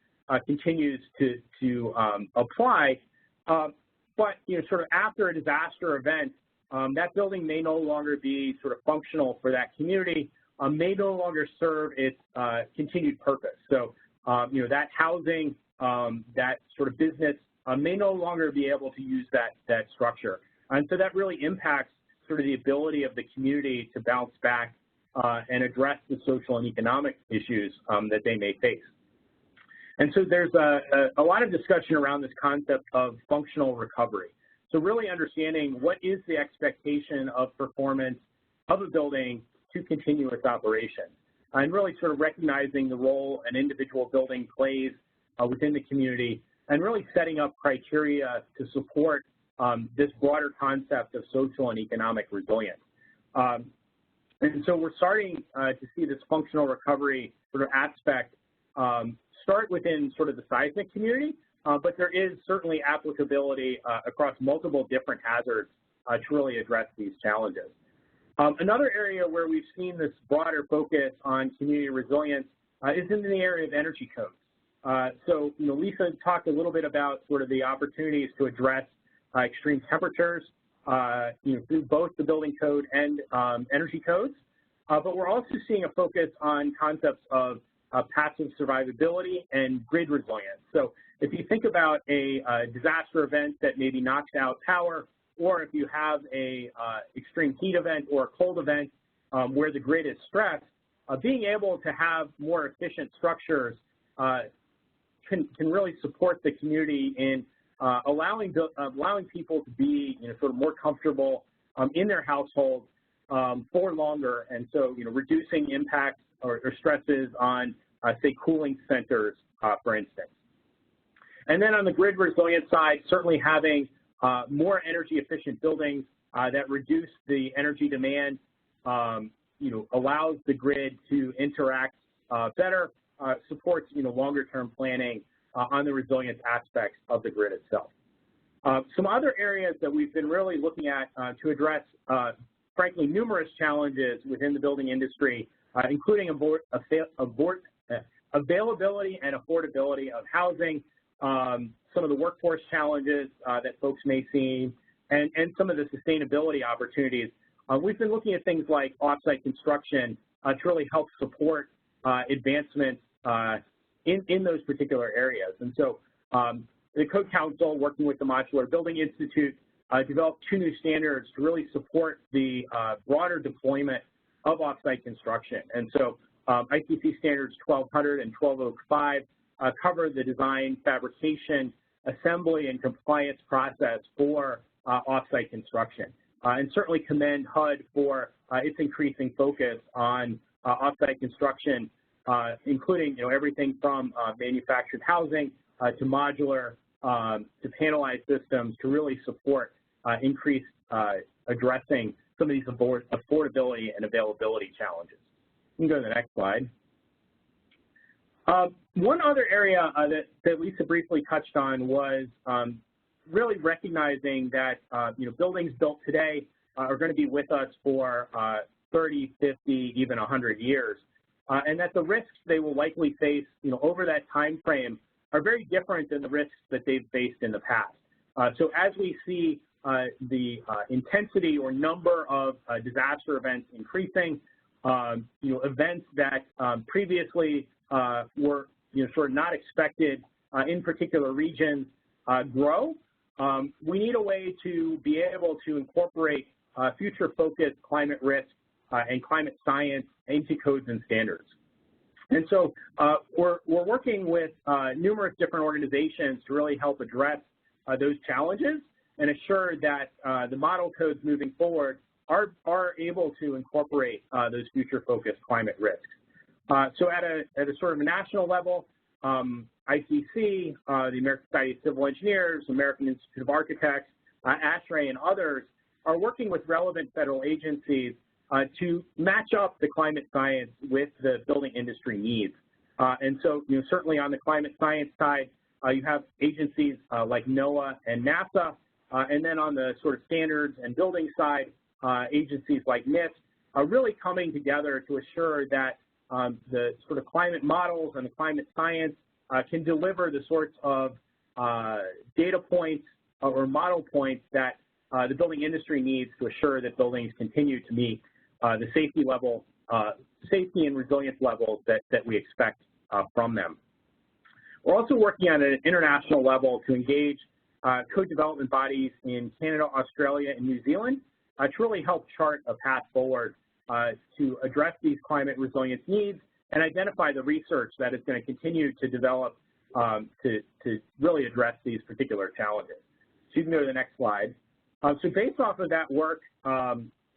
continues to apply. But, sort of after a disaster event, that building may no longer be sort of functional for that community, may no longer serve its continued purpose. So, that housing, that sort of business may no longer be able to use that structure. And so that really impacts sort of the ability of the community to bounce back and address the social and economic issues that they may face. And so there's a lot of discussion around this concept of functional recovery. So really understanding what is the expectation of performance of a building to continue its operation, and really sort of recognizing the role an individual building plays within the community, and really setting up criteria to support this broader concept of social and economic resilience. And so we're starting to see this functional recovery sort of aspect start within sort of the seismic community, but there is certainly applicability across multiple different hazards to really address these challenges. Another area where we've seen this broader focus on community resilience is in the area of energy codes. So, Lisa talked a little bit about sort of the opportunities to address extreme temperatures, through both the building code and energy codes. But we're also seeing a focus on concepts of passive survivability and grid resilience. So if you think about a disaster event that maybe knocks out power, or if you have a extreme heat event or a cold event where the grid is stressed, being able to have more efficient structures can really support the community in allowing people to be sort of more comfortable in their household for longer, and so reducing impacts or stresses on say cooling centers, for instance. And then on the grid resilience side, certainly having more energy efficient buildings that reduce the energy demand, allows the grid to interact better, supports longer term planning on the resilience aspects of the grid itself. Some other areas that we've been really looking at to address, frankly, numerous challenges within the building industry, including abort availability and affordability of housing, some of the workforce challenges that folks may see, and some of the sustainability opportunities. We've been looking at things like off-site construction to really help support advancements in those particular areas. And so the Code Council, working with the Modular Building Institute, developed 2 new standards to really support the broader deployment of off-site construction. And so ICC standards 1200 and 1205 cover the design, fabrication, assembly, and compliance process for off-site construction. And certainly commend HUD for its increasing focus on off-site construction, including everything from manufactured housing to modular to panelized systems to really support increased addressing some of these affordability and availability challenges. You can go to the next slide. One other area that Lisa briefly touched on was really recognizing that buildings built today are going to be with us for 30, 50, even 100 years, and that the risks they will likely face over that time frame are very different than the risks that they've faced in the past. So as we see the intensity or number of disaster events increasing, events that previously were sort of not expected in particular regions grow, we need a way to be able to incorporate future-focused climate risk and climate science into codes and standards. And so we're working with numerous different organizations to really help address those challenges and assure that the model codes moving forward are able to incorporate those future-focused climate risks. So at a sort of a national level, ICC, the American Society of Civil Engineers, American Institute of Architects, Asce, and others are working with relevant federal agencies to match up the climate science with the building industry needs. And so, certainly on the climate science side, you have agencies like NOAA and NASA, and then on the sort of standards and building side, agencies like NIST are really coming together to assure that the sort of climate models and the climate science can deliver the sorts of data points or model points that the building industry needs to assure that buildings continue to meet the safety and resilience levels that we expect from them. We're also working on an international level to engage code development bodies in Canada, Australia, and New Zealand to really help chart a path forward to address these climate resilience needs and identify the research that is going to continue to develop to really address these particular challenges. So you can go to the next slide. So based off of that work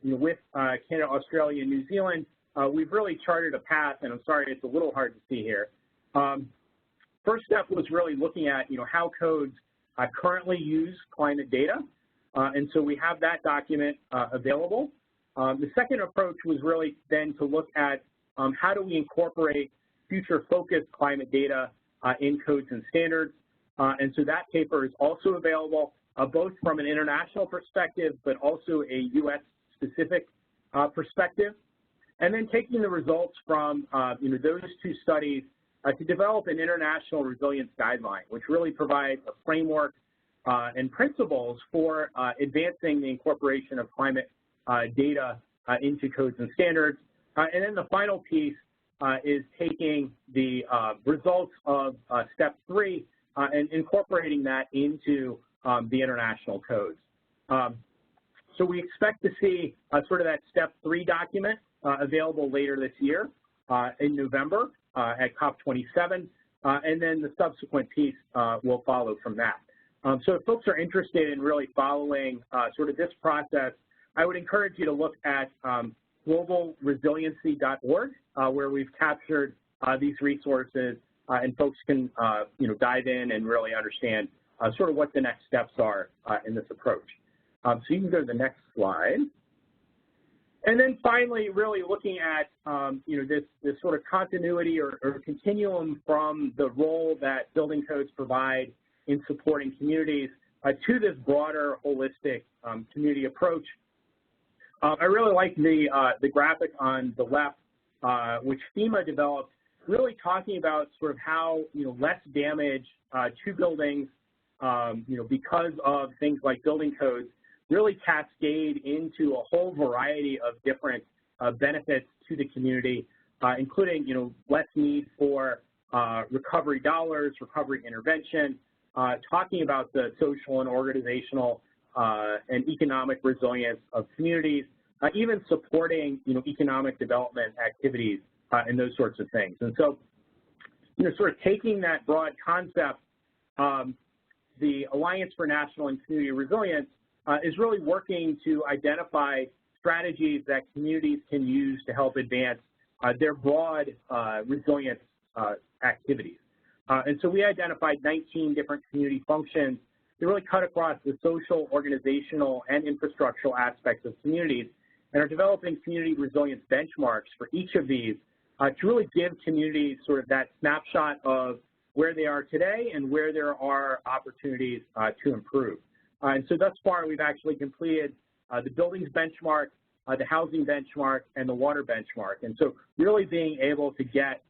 with Canada, Australia, and New Zealand, we've really charted a path, and I'm sorry it's a little hard to see here. First step was really looking at how codes currently use climate data, and so we have that document available. The second approach was really then to look at how do we incorporate future-focused climate data in codes and standards, and so that paper is also available, both from an international perspective, but also a U.S.-specific perspective. And then taking the results from those 2 studies to develop an international resilience guideline, which really provides a framework and principles for advancing the incorporation of climate data into codes and standards. And then the final piece is taking the results of step 3 and incorporating that into the international codes. So we expect to see sort of that step 3 document available later this year in November at COP27, and then the subsequent piece will follow from that. So if folks are interested in really following sort of this process, I would encourage you to look at globalresiliency.org, where we've captured these resources, and folks can dive in and really understand sort of what the next steps are in this approach. So you can go to the next slide. And then finally, really looking at this sort of continuity or continuum from the role that building codes provide in supporting communities to this broader holistic community approach. I really like the graphic on the left, which FEMA developed really talking about sort of how, less damage to buildings, because of things like building codes really cascade into a whole variety of different benefits to the community, including, less need for recovery dollars, recovery intervention, talking about the social and organizational and economic resilience of communities, even supporting, economic development activities and those sorts of things. And so, sort of taking that broad concept, the Alliance for National and Community Resilience is really working to identify strategies that communities can use to help advance their broad resilience activities. And so we identified 19 different community functions that really cut across the social, organizational, and infrastructural aspects of communities, and are developing community resilience benchmarks for each of these to really give communities sort of that snapshot of where they are today and where there are opportunities to improve. And so thus far, we've actually completed the buildings benchmark, the housing benchmark, and the water benchmark. And so really being able to get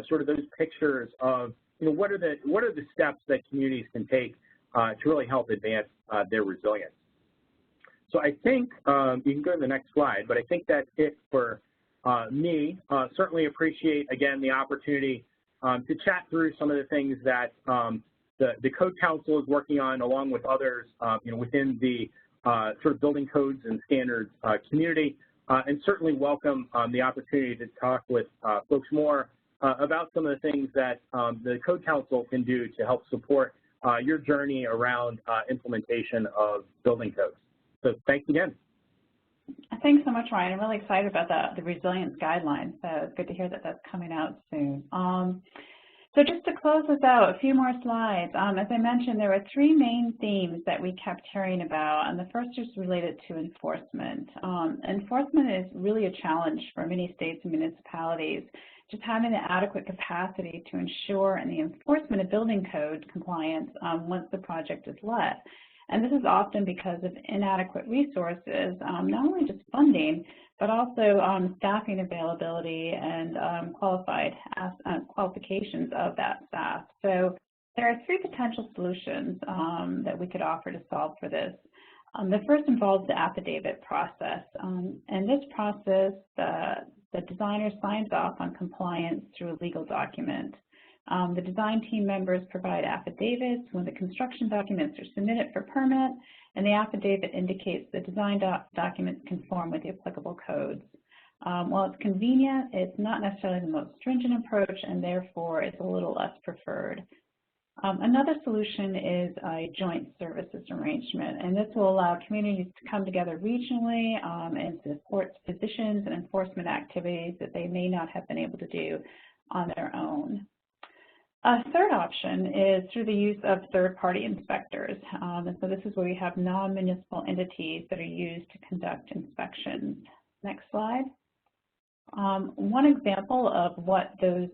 sort of those pictures of, what are the steps that communities can take to really help advance their resilience. So I think, you can go to the next slide, but I think that's it for me. Certainly appreciate, again, the opportunity to chat through some of the things that the Code Council is working on, along with others, within the sort of building codes and standards community, and certainly welcome the opportunity to talk with folks more about some of the things that the Code Council can do to help support your journey around implementation of building codes. So thanks again. Thanks so much, Ryan. I'm really excited about the resilience guidelines. So it's good to hear that that's coming out soon. So just to close this out, a few more slides. As I mentioned, there were three main themes that we kept hearing about, and the first is related to enforcement. Enforcement is really a challenge for many states and municipalities, just having the adequate capacity to ensure in the enforcement of building code compliance once the project is let. And this is often because of inadequate resources, not only just funding, but also staffing availability and qualifications of that staff. So there are three potential solutions that we could offer to solve for this. The first involves the affidavit process. In this process, the designer signs off on compliance through a legal document. The design team members provide affidavits when the construction documents are submitted for permit, and the affidavit indicates the design documents conform with the applicable codes. While it's convenient, it's not necessarily the most stringent approach, and therefore it's a little less preferred. Another solution is a joint services arrangement, and this will allow communities to come together regionally and support positions and enforcement activities that they may not have been able to do on their own. A third option is through the use of third-party inspectors. And so this is where we have non-municipal entities that are used to conduct inspections. Next slide. One example of what those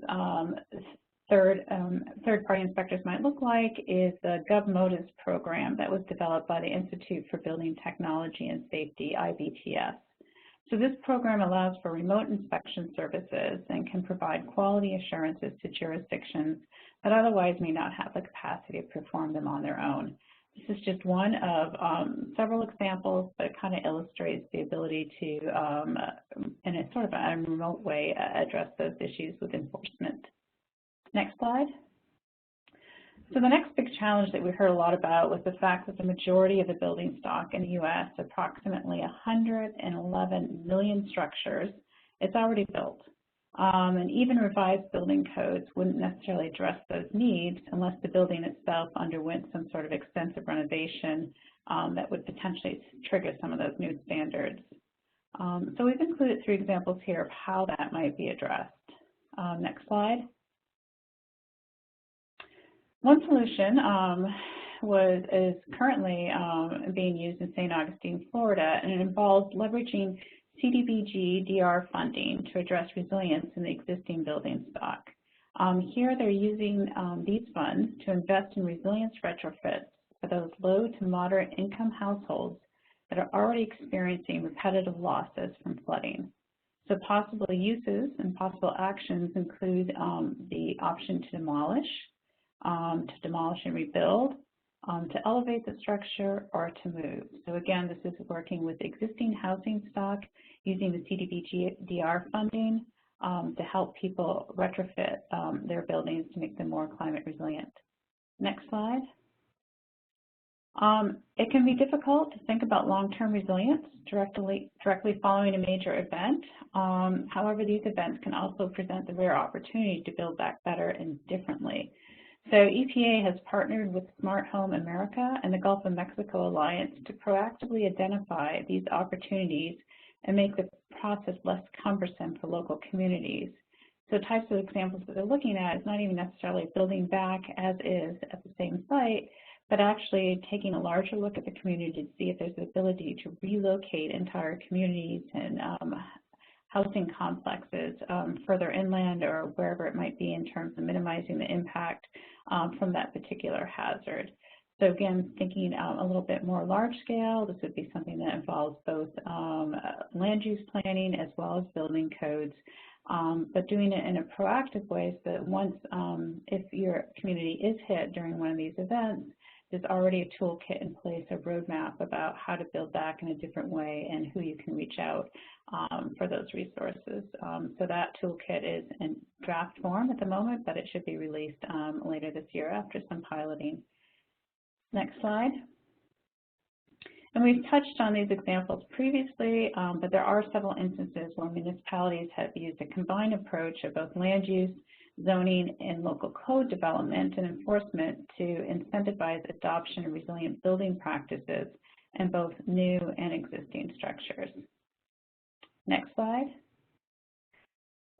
third-party inspectors might look like is the GovMotives program that was developed by the Institute for Building Technology and Safety, IBTS. So this program allows for remote inspection services and can provide quality assurances to jurisdictions that otherwise may not have the capacity to perform them on their own. This is just one of several examples, but it kind of illustrates the ability to, in a sort of a remote way, address those issues with enforcement. Next slide. So the next big challenge that we heard a lot about was the fact that the majority of the building stock in the U.S., approximately 111 million structures, it's already built. And even revised building codes wouldn't necessarily address those needs unless the building itself underwent some sort of extensive renovation that would potentially trigger some of those new standards. So we've included three examples here of how that might be addressed. Next slide. One solution is currently being used in St. Augustine, Florida, and it involves leveraging CDBG-DR funding to address resilience in the existing building stock. Here they're using these funds to invest in resilience retrofits for those low to moderate income households that are already experiencing repetitive losses from flooding. So possible uses and possible actions include the option to demolish and rebuild, to elevate the structure, or to move. So again, this is working with existing housing stock using the CDBG-DR funding to help people retrofit their buildings to make them more climate resilient. Next slide. It can be difficult to think about long-term resilience directly following a major event. However, these events can also present the rare opportunity to build back better and differently. So EPA has partnered with Smart Home America and the Gulf of Mexico Alliance to proactively identify these opportunities and make the process less cumbersome for local communities. So types of examples that they're looking at is not even necessarily building back as is at the same site, but actually taking a larger look at the community to see if there's the ability to relocate entire communities and housing complexes further inland or wherever it might be in terms of minimizing the impact from that particular hazard. So again, thinking a little bit more large scale, this would be something that involves both land use planning as well as building codes, but doing it in a proactive way so that once, if your community is hit during one of these events, there's already a toolkit in place, a roadmap about how to build back in a different way and who you can reach out for those resources. So that toolkit is in draft form at the moment, but it should be released later this year after some piloting. Next slide. And we've touched on these examples previously, but there are several instances where municipalities have used a combined approach of both land use, zoning, and local code development and enforcement to incentivize adoption of resilient building practices in both new and existing structures. Next slide.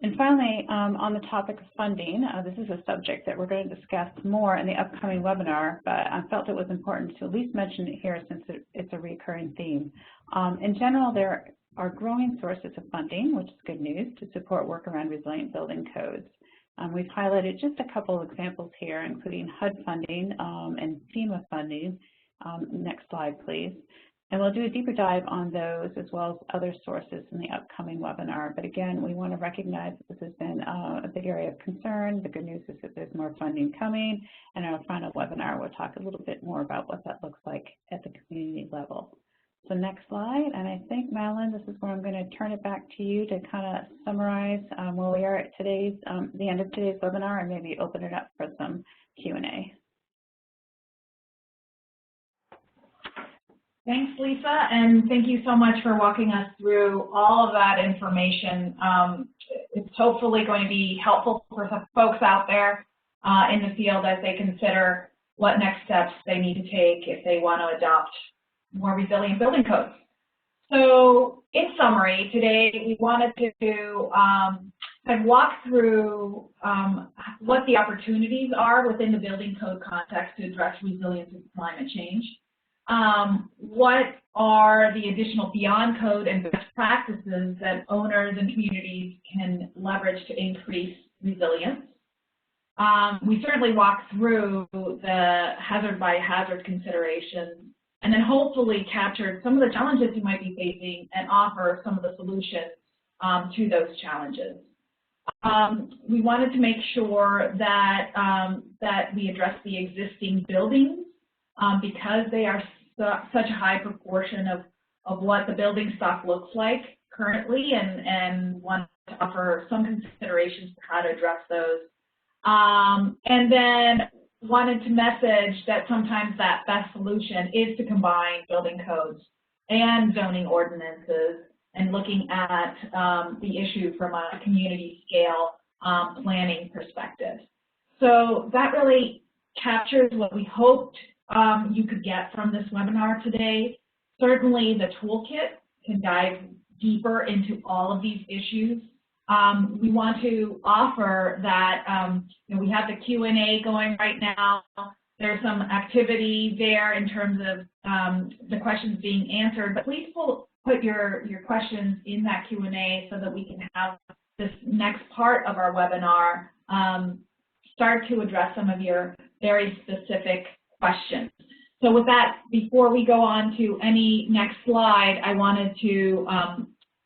And finally, on the topic of funding, this is a subject that we're going to discuss more in the upcoming webinar, but I felt it was important to at least mention it here since it's a recurring theme. In general, there are growing sources of funding, which is good news, to support work around resilient building codes. We've highlighted just a couple of examples here, including HUD funding and FEMA funding. Next slide, please. And we'll do a deeper dive on those as well as other sources in the upcoming webinar. But again, we want to recognize that this has been a big area of concern. The good news is that there's more funding coming. And our final webinar, we'll talk a little bit more about what that looks like at the community level. So next slide, and I think, Madeline, this is where I'm going to turn it back to you to kind of summarize where we are at today's, the end of today's webinar, and maybe open it up for some Q&A. Thanks, Lisa, and thank you so much for walking us through all of that information. It's hopefully going to be helpful for some folks out there in the field as they consider what next steps they need to take if they want to adopt more resilient building codes. So in summary, today we wanted to kind of walk through what the opportunities are within the building code context to address resilience and climate change. What are the additional beyond code and best practices that owners and communities can leverage to increase resilience? We certainly walked through the hazard by hazard considerations and then hopefully captured some of the challenges you might be facing and offer some of the solutions to those challenges. We wanted to make sure that, that we address the existing buildings because they are such a high proportion of what the building stock looks like currently, and want to offer some considerations for how to address those. And then wanted to message that sometimes that best solution is to combine building codes and zoning ordinances and looking at the issue from a community scale planning perspective. So that really captures what we hoped you could get from this webinar today. Certainly the toolkit can dive deeper into all of these issues. We want to offer that you know, we have the Q&A going right now. There's some activity there in terms of the questions being answered, but please put your questions in that Q&A so that we can have this next part of our webinar start to address some of your very specific questions. So with that, before we go on to any next slide, I wanted to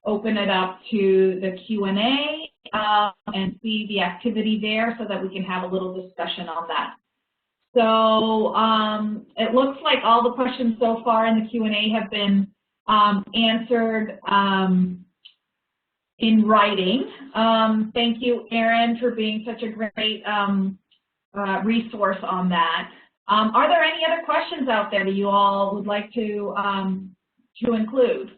open it up to the Q&A and see the activity there so that we can have a little discussion on that. So it looks like all the questions so far in the Q&A have been answered in writing. Thank you, Erin, for being such a great resource on that. Are there any other questions out there that you all would like to include?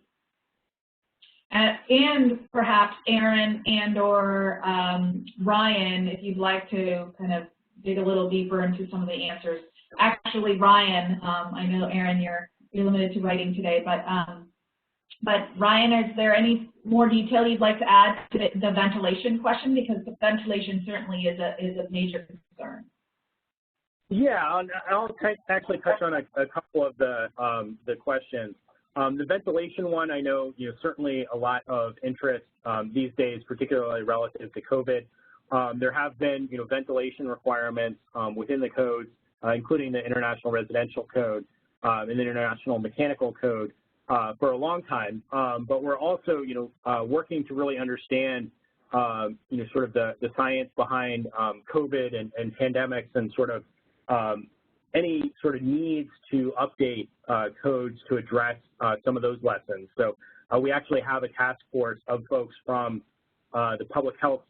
And perhaps Erin and or Ryan, if you'd like to kind of dig a little deeper into some of the answers. Actually, Ryan, I know, Erin, you're limited to writing today, but Ryan, is there any more detail you'd like to add to the ventilation question? Because the ventilation certainly is a major concern. Yeah, I'll actually touch on a couple of the questions. The ventilation one, I know, certainly a lot of interest these days, particularly relative to COVID. There have been, ventilation requirements within the codes, including the International Residential Code and the International Mechanical Code for a long time. But we're also, working to really understand, sort of the science behind COVID and pandemics and sort of any sort of needs to update codes to address some of those lessons. So we actually have a task force of folks from the public health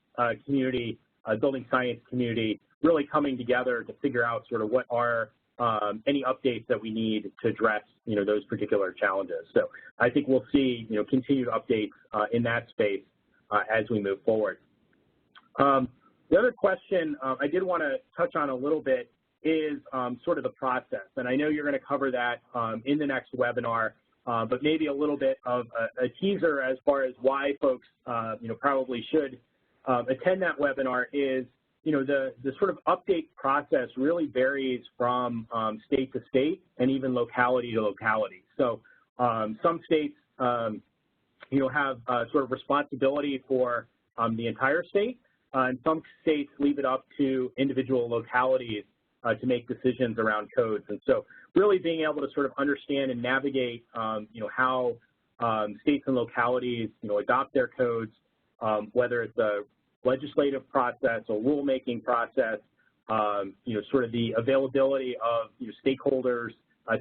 community, building science community, really coming together to figure out sort of what are any updates that we need to address, those particular challenges. So I think we'll see, continued updates in that space as we move forward. The other question I did want to touch on a little bit is sort of the process. And I know you're going to cover that in the next webinar, but maybe a little bit of a teaser as far as why folks, probably should attend that webinar is, the sort of update process really varies from state to state and even locality to locality. So some states, have sort of responsibility for the entire state, and some states leave it up to individual localities to make decisions around codes. And so really being able to sort of understand and navigate, how states and localities, adopt their codes, whether it's a legislative process or rulemaking process, sort of the availability of stakeholders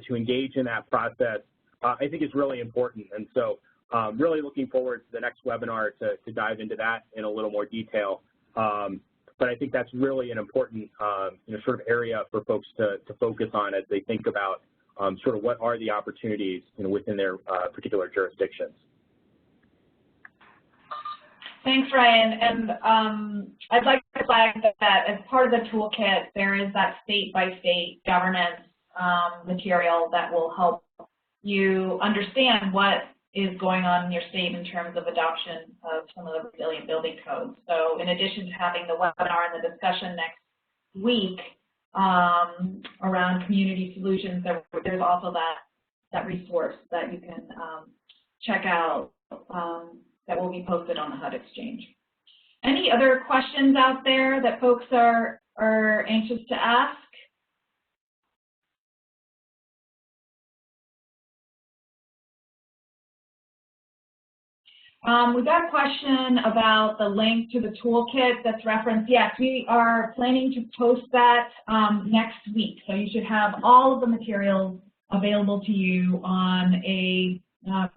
to engage in that process, I think is really important. And so really looking forward to the next webinar to dive into that in a little more detail. But I think that's really an important, sort of area for folks to focus on as they think about sort of what are the opportunities, within their particular jurisdictions. Thanks, Ryan. And I'd like to flag that as part of the toolkit, there is that state-by-state governance material that will help you understand what is going on in your state in terms of adoption of some of the resilient building codes. So in addition to having the webinar and the discussion next week around community solutions, there's also that resource that you can check out that will be posted on the HUD Exchange. Any other questions out there that folks are anxious to ask? We got a question about the link to the toolkit that's referenced. Yes, we are planning to post that next week. So you should have all of the materials available to you on a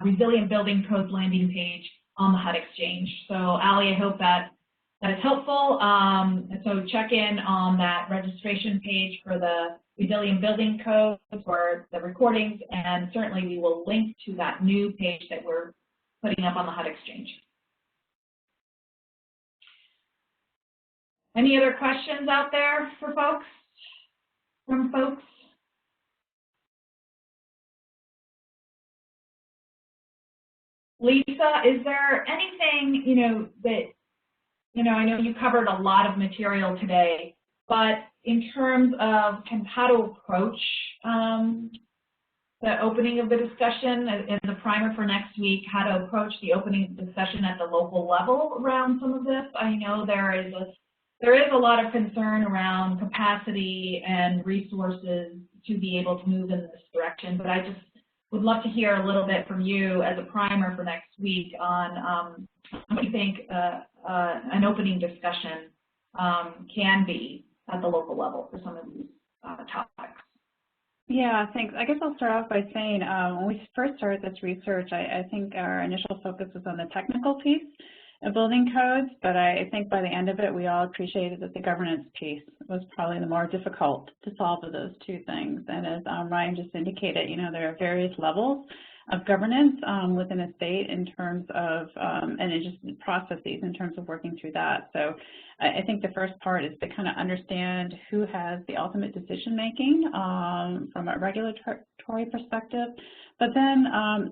Resilient Building Codes landing page on the HUD Exchange. So Ali, I hope that is helpful. So check in on that registration page for the Resilient Building Codes for the recordings, and certainly we will link to that new page that we're putting up on the HUD Exchange. Any other questions out there for folks, from folks? Lisa, is there anything, that, I know you covered a lot of material today, but in terms of how to approach the opening of the discussion and the primer for next week, how to approach the opening of the discussion at the local level around some of this. I know there is a lot of concern around capacity and resources to be able to move in this direction, but I would love to hear a little bit from you as a primer for next week on what you think an opening discussion can be at the local level for some of these topics. Yeah, thanks. I guess I'll start off by saying when we first started this research, I think our initial focus was on the technical piece of building codes, but I think by the end of it, we all appreciated that the governance piece was probably the more difficult to solve of those two things. And as Ryan just indicated, you know, there are various levels of governance within a state in terms of, and it just processes in terms of working through that. So I think the first part is to kind of understand who has the ultimate decision making from a regulatory perspective, but then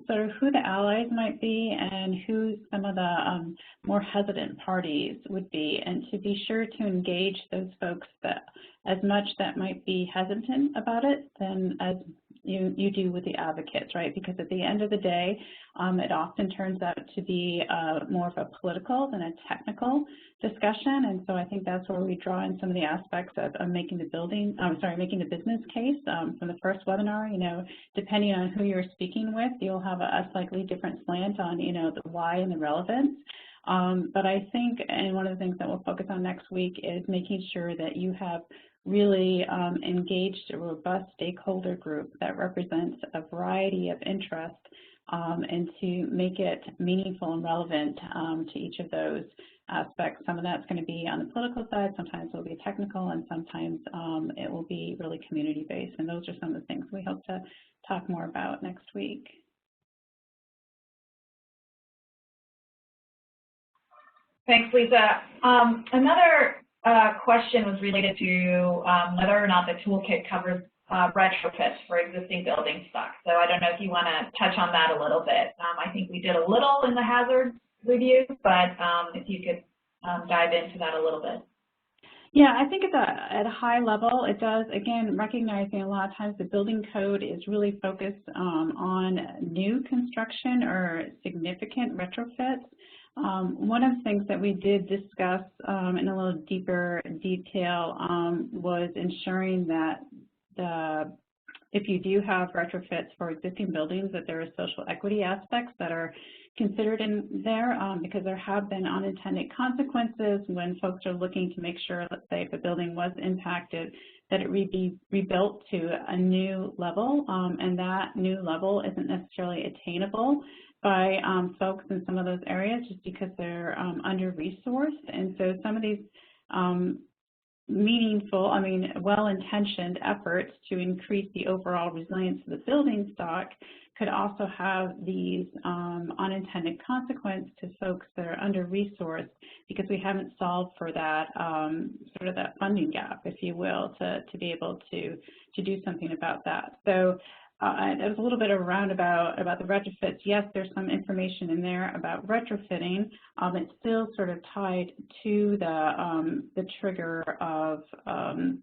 sort of who the allies might be and who some of the more hesitant parties would be, and to be sure to engage those folks that as much that might be hesitant about it than as you do with the advocates, right? Because at the end of the day, it often turns out to be more of a political than a technical discussion, and so I think that's where we draw in some of the aspects of making the making the business case from the first webinar. You know, depending on who you're speaking with, you'll have a slightly different slant on, you know, the why and the relevance. But I think, and one of the things that we'll focus on next week is making sure that you have really engaged a robust stakeholder group that represents a variety of interests and to make it meaningful and relevant to each of those aspects. Some of that's going to be on the political side, sometimes it will be technical, and sometimes it will be really community-based. And those are some of the things we hope to talk more about next week. Thanks, Lisa. Another question was related to whether or not the toolkit covers retrofits for existing building stock. So I don't know if you want to touch on that a little bit. I think we did a little in the hazard review, but if you could dive into that a little bit. Yeah, I think at a high level, it does, again, recognizing a lot of times the building code is really focused on new construction or significant retrofits. One of the things that we did discuss in a little deeper detail was ensuring that if you do have retrofits for existing buildings, that there are social equity aspects that are considered in there, because there have been unintended consequences when folks are looking to make sure, let's say if a building was impacted, that it be rebuilt to a new level, and that new level isn't necessarily attainable by folks in some of those areas just because they're under-resourced. And so some of these meaningful, well-intentioned efforts to increase the overall resilience of the building stock could also have these unintended consequences to folks that are under-resourced because we haven't solved for that sort of that funding gap, if you will, to be able to do something about that. So it was a little bit around about the retrofits. Yes, there's some information in there about retrofitting. It's still sort of tied to the trigger of some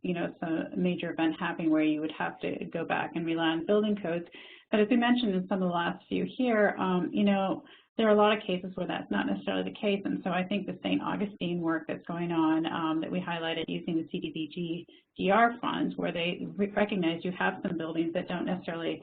major event happening where you would have to go back and rely on building codes. But as we mentioned in some of the last few here, there are a lot of cases where that's not necessarily the case, and so I think the St. Augustine work that's going on that we highlighted using the CDBG-DR funds, where they recognize you have some buildings that don't necessarily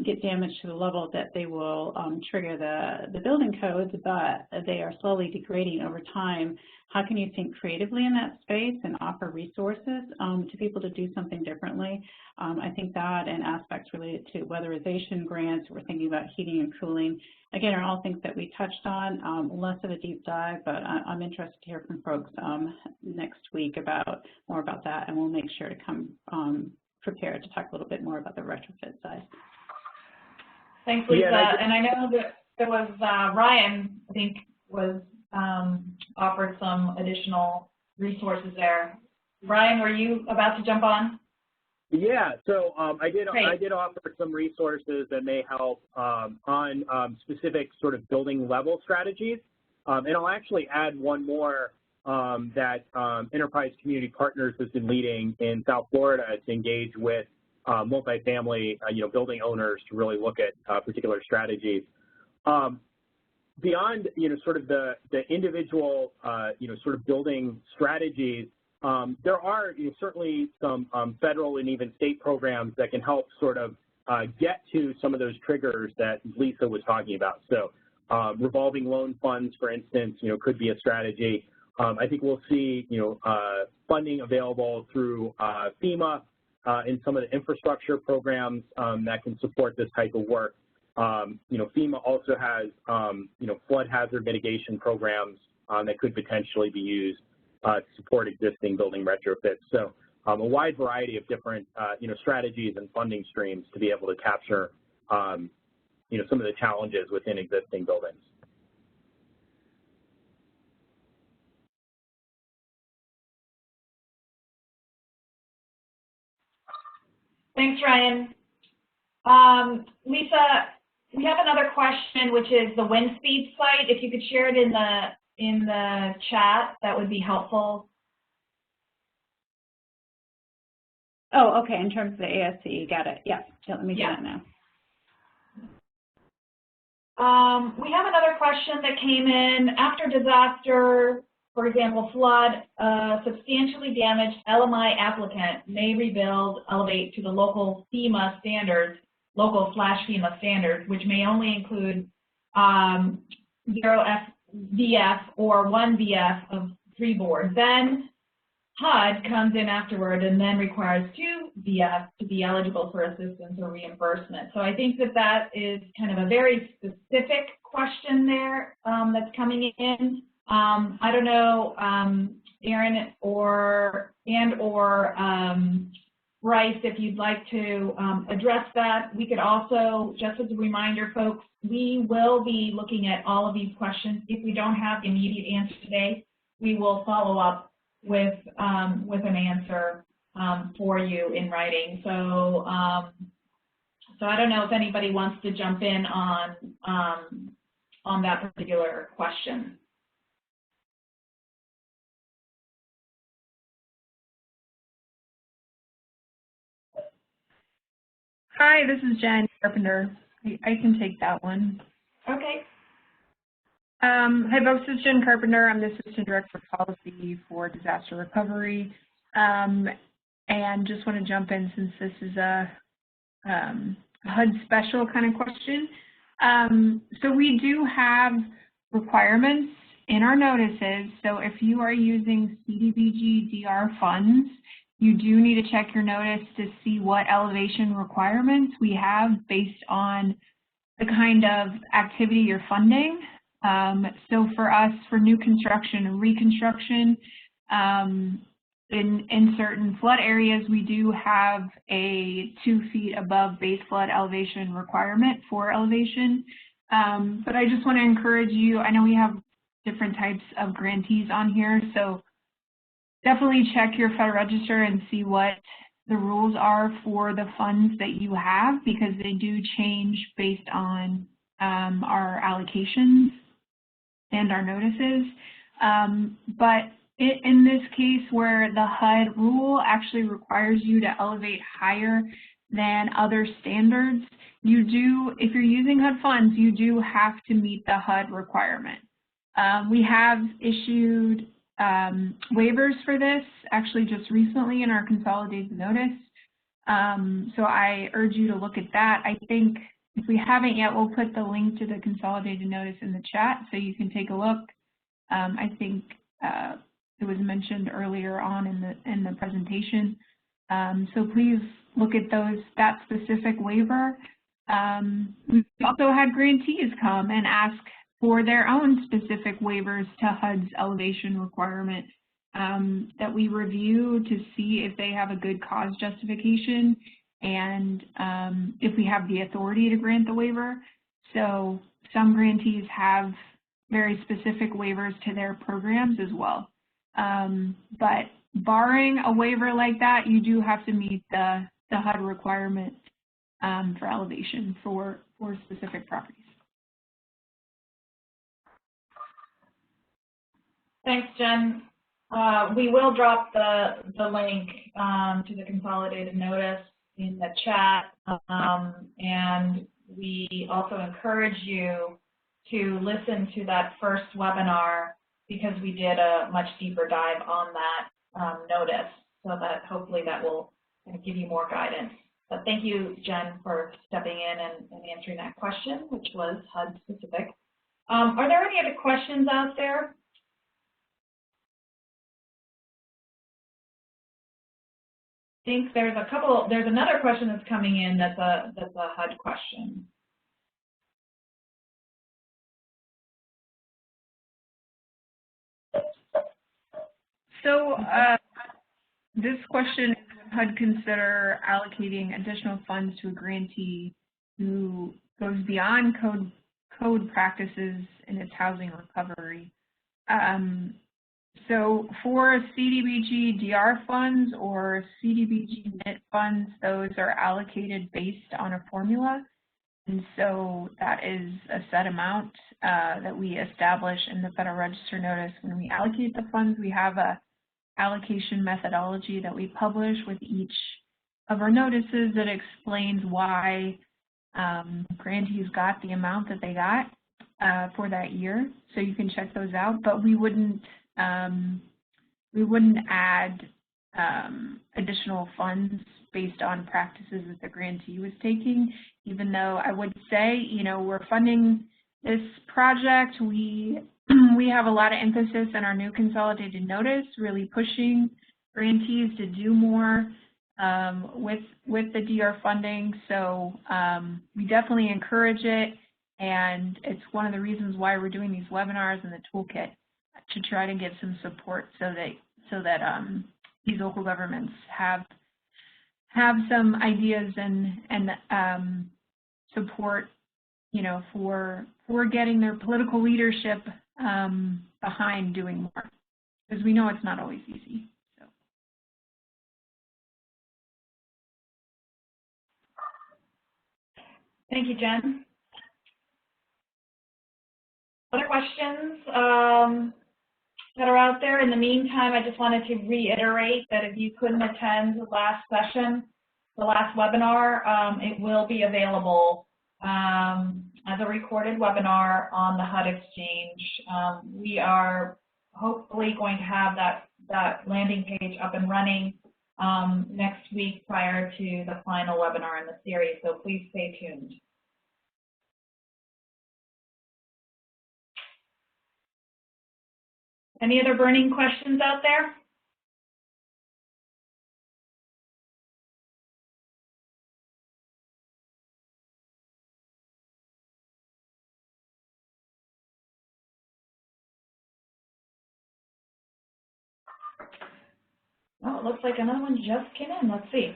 get damaged to the level that they will trigger the building codes, but they are slowly degrading over time. How can you think creatively in that space and offer resources to people to do something differently? I think that and aspects related to weatherization grants, we're thinking about heating and cooling, again, are all things that we touched on, less of a deep dive, but I'm interested to hear from folks next week more about that, and we'll make sure to come prepared to talk a little bit more about the retrofit side. Thanks, Lisa. Yeah, and I know that there was Ryan, I think, offered some additional resources there. Ryan, were you about to jump on? Yeah, so I did offer some resources that may help on specific sort of building level strategies, and I'll actually add one more that Enterprise Community Partners has been leading in South Florida to engage with multifamily building owners to really look at particular strategies. Beyond sort of the individual sort of building strategies, there are certainly some federal and even state programs that can help sort of get to some of those triggers that Lisa was talking about. So revolving loan funds, for instance, could be a strategy. I think we'll see, funding available through FEMA in some of the infrastructure programs that can support this type of work. FEMA also has, flood hazard mitigation programs that could potentially be used to support existing building retrofits. So a wide variety of different, strategies and funding streams to be able to capture, some of the challenges within existing buildings. Thanks, Ryan. Lisa, we have another question, which is the wind speed site. If you could share it in the chat, that would be helpful. Oh, okay, in terms of the Asce, got it. Yeah, so let me do that now. We have another question that came in. After disaster, for example, flood, substantially damaged LMI applicant may rebuild, elevate to the local FEMA standards, local/FEMA standards, which may only include 0 VF or 1 VF of 3 boards. Then HUD comes in afterward and then requires 2 VF to be eligible for assistance or reimbursement. So I think that that is kind of a very specific question there that's coming in. I don't know, Aaron or Bryce, if you'd like to address that. We could also, just as a reminder, folks, we will be looking at all of these questions. If we don't have the immediate answer today, we will follow up with an answer for you in writing. So, so I don't know if anybody wants to jump in on that particular question. Hi, this is Jen Carpenter. I can take that one. Okay. Hi, folks. This is Jen Carpenter. I'm the Assistant Director of Policy for Disaster Recovery. And just want to jump in since this is a HUD special kind of question. So we do have requirements in our notices. So if you are using CDBG-DR funds, you do need to check your notice to see what elevation requirements we have based on the kind of activity you're funding. So for us, for new construction and reconstruction, in certain flood areas, we do have a 2 feet above base flood elevation requirement for elevation. But I just want to encourage you, I know we have different types of grantees on here, so definitely check your Federal Register and see what the rules are for the funds that you have, because they do change based on our allocations and our notices. But in this case where the HUD rule actually requires you to elevate higher than other standards, you do, if you're using HUD funds, you do have to meet the HUD requirement. We have issued waivers for this, actually just recently in our consolidated notice. So I urge you to look at that. I think if we haven't yet, we'll put the link to the consolidated notice in the chat so you can take a look. I think it was mentioned earlier on in the presentation. So please look at that specific waiver. We've also had grantees come and ask for their own specific waivers to HUD's elevation requirement that we review to see if they have a good cause justification and if we have the authority to grant the waiver. So some grantees have very specific waivers to their programs as well. But barring a waiver like that, you do have to meet the HUD requirement for elevation for specific properties. Thanks, Jen. We will drop the link to the consolidated notice in the chat, and we also encourage you to listen to that first webinar because we did a much deeper dive on that notice, so that hopefully that will give you more guidance But thank you, Jen, for stepping in and answering that question, which was HUD specific. Are there any other questions out there? I think there's another question that's coming in that's a HUD question. So this question is, would HUD consider allocating additional funds to a grantee who goes beyond code practices in its housing recovery? So for CDBG-DR funds or CDBG-MIT funds, those are allocated based on a formula. And so that is a set amount that we establish in the Federal Register notice. When we allocate the funds, we have a allocation methodology that we publish with each of our notices that explains why grantees got the amount that they got for that year. So you can check those out, but we wouldn't add additional funds based on practices that the grantee was taking, even though I would say, you know, we're funding this project. We have a lot of emphasis in our new consolidated notice, really pushing grantees to do more with the DR funding. So we definitely encourage it, and it's one of the reasons why we're doing these webinars and the toolkit to try to give some support so that these local governments have some ideas and support, you know, for getting their political leadership behind doing more, because we know it's not always easy. So. Thank you, Jen. Other questions that are out there? In the meantime, I just wanted to reiterate that if you couldn't attend the last session, the last webinar, it will be available as a recorded webinar on the HUD Exchange. We are hopefully going to have that landing page up and running next week prior to the final webinar in the series, so please stay tuned. Any other burning questions out there? Oh, it looks like another one just came in. Let's see.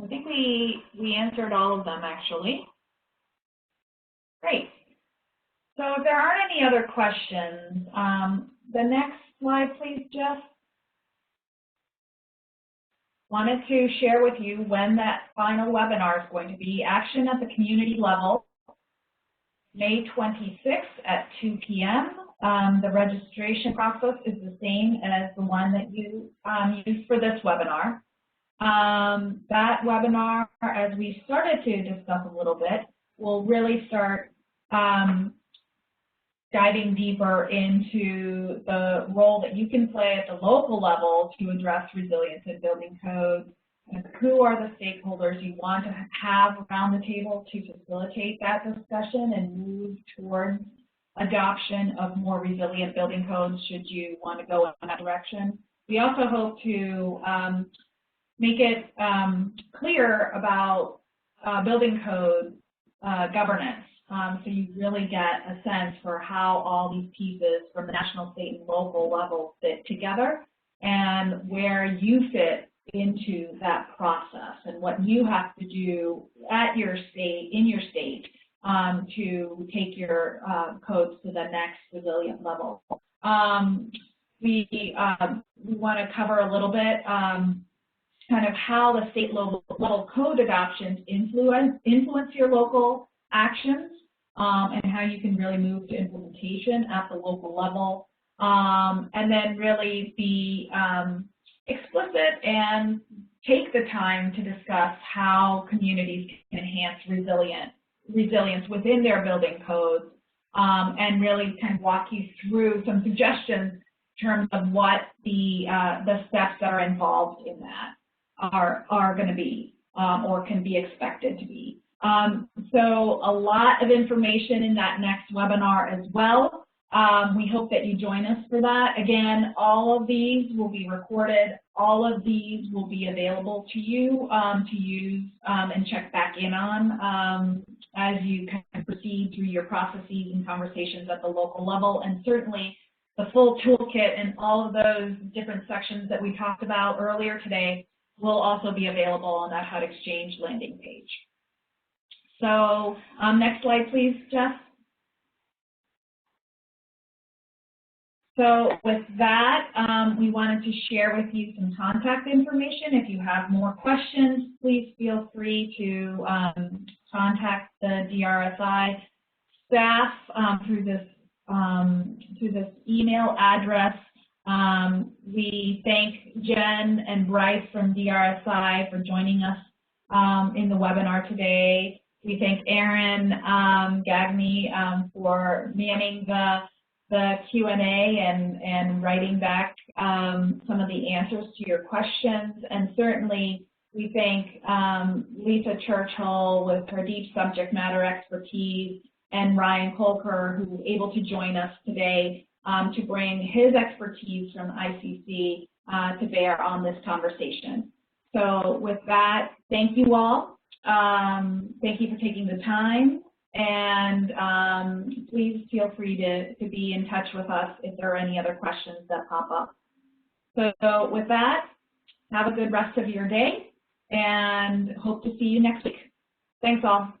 I think we answered all of them, actually. Great. So if there aren't any other questions, the next slide, please, Jeff. Wanted to share with you when that final webinar is going to be. Action at the community level, May 26th at 2 p.m. The registration process is the same as the one that you used for this webinar. That webinar, as we started to discuss a little bit, will really start diving deeper into the role that you can play at the local level to address resilience in building codes. And who are the stakeholders you want to have around the table to facilitate that discussion and move towards adoption of more resilient building codes should you want to go in that direction. We also hope to make it clear about building code governance. So you really get a sense for how all these pieces from the national, state, and local level fit together and where you fit into that process and what you have to do at your state, in your state, to take your codes to the next resilient level. We want to cover a little bit kind of how the state level code adoptions influence your local actions and how you can really move to implementation at the local level, and then really be explicit and take the time to discuss how communities can enhance resilience within their building codes, and really kind of walk you through some suggestions terms of what the steps that are involved in that are going to be or can be expected to be. So a lot of information in that next webinar as well. We hope that you join us for that. Again, all of these will be recorded. All of these will be available to you to use and check back in on as you kind of proceed through your processes and conversations at the local level. And certainly the full toolkit and all of those different sections that we talked about earlier today will also be available on that HUD Exchange landing page. So next slide, please, Jeff. So with that, we wanted to share with you some contact information. If you have more questions, please feel free to contact the DRSI staff through this email address. We thank Jen and Bryce from DRSI for joining us in the webinar today. We thank Aaron Gagne for manning the Q&A and writing back some of the answers to your questions. And certainly we thank Lisa Churchill with her deep subject matter expertise and Ryan Kolker, who was able to join us today to bring his expertise from ICC to bear on this conversation. So with that, thank you all. Thank you for taking the time. And please feel free to be in touch with us if there are any other questions that pop up. So with that, have a good rest of your day and hope to see you next week. Thanks all.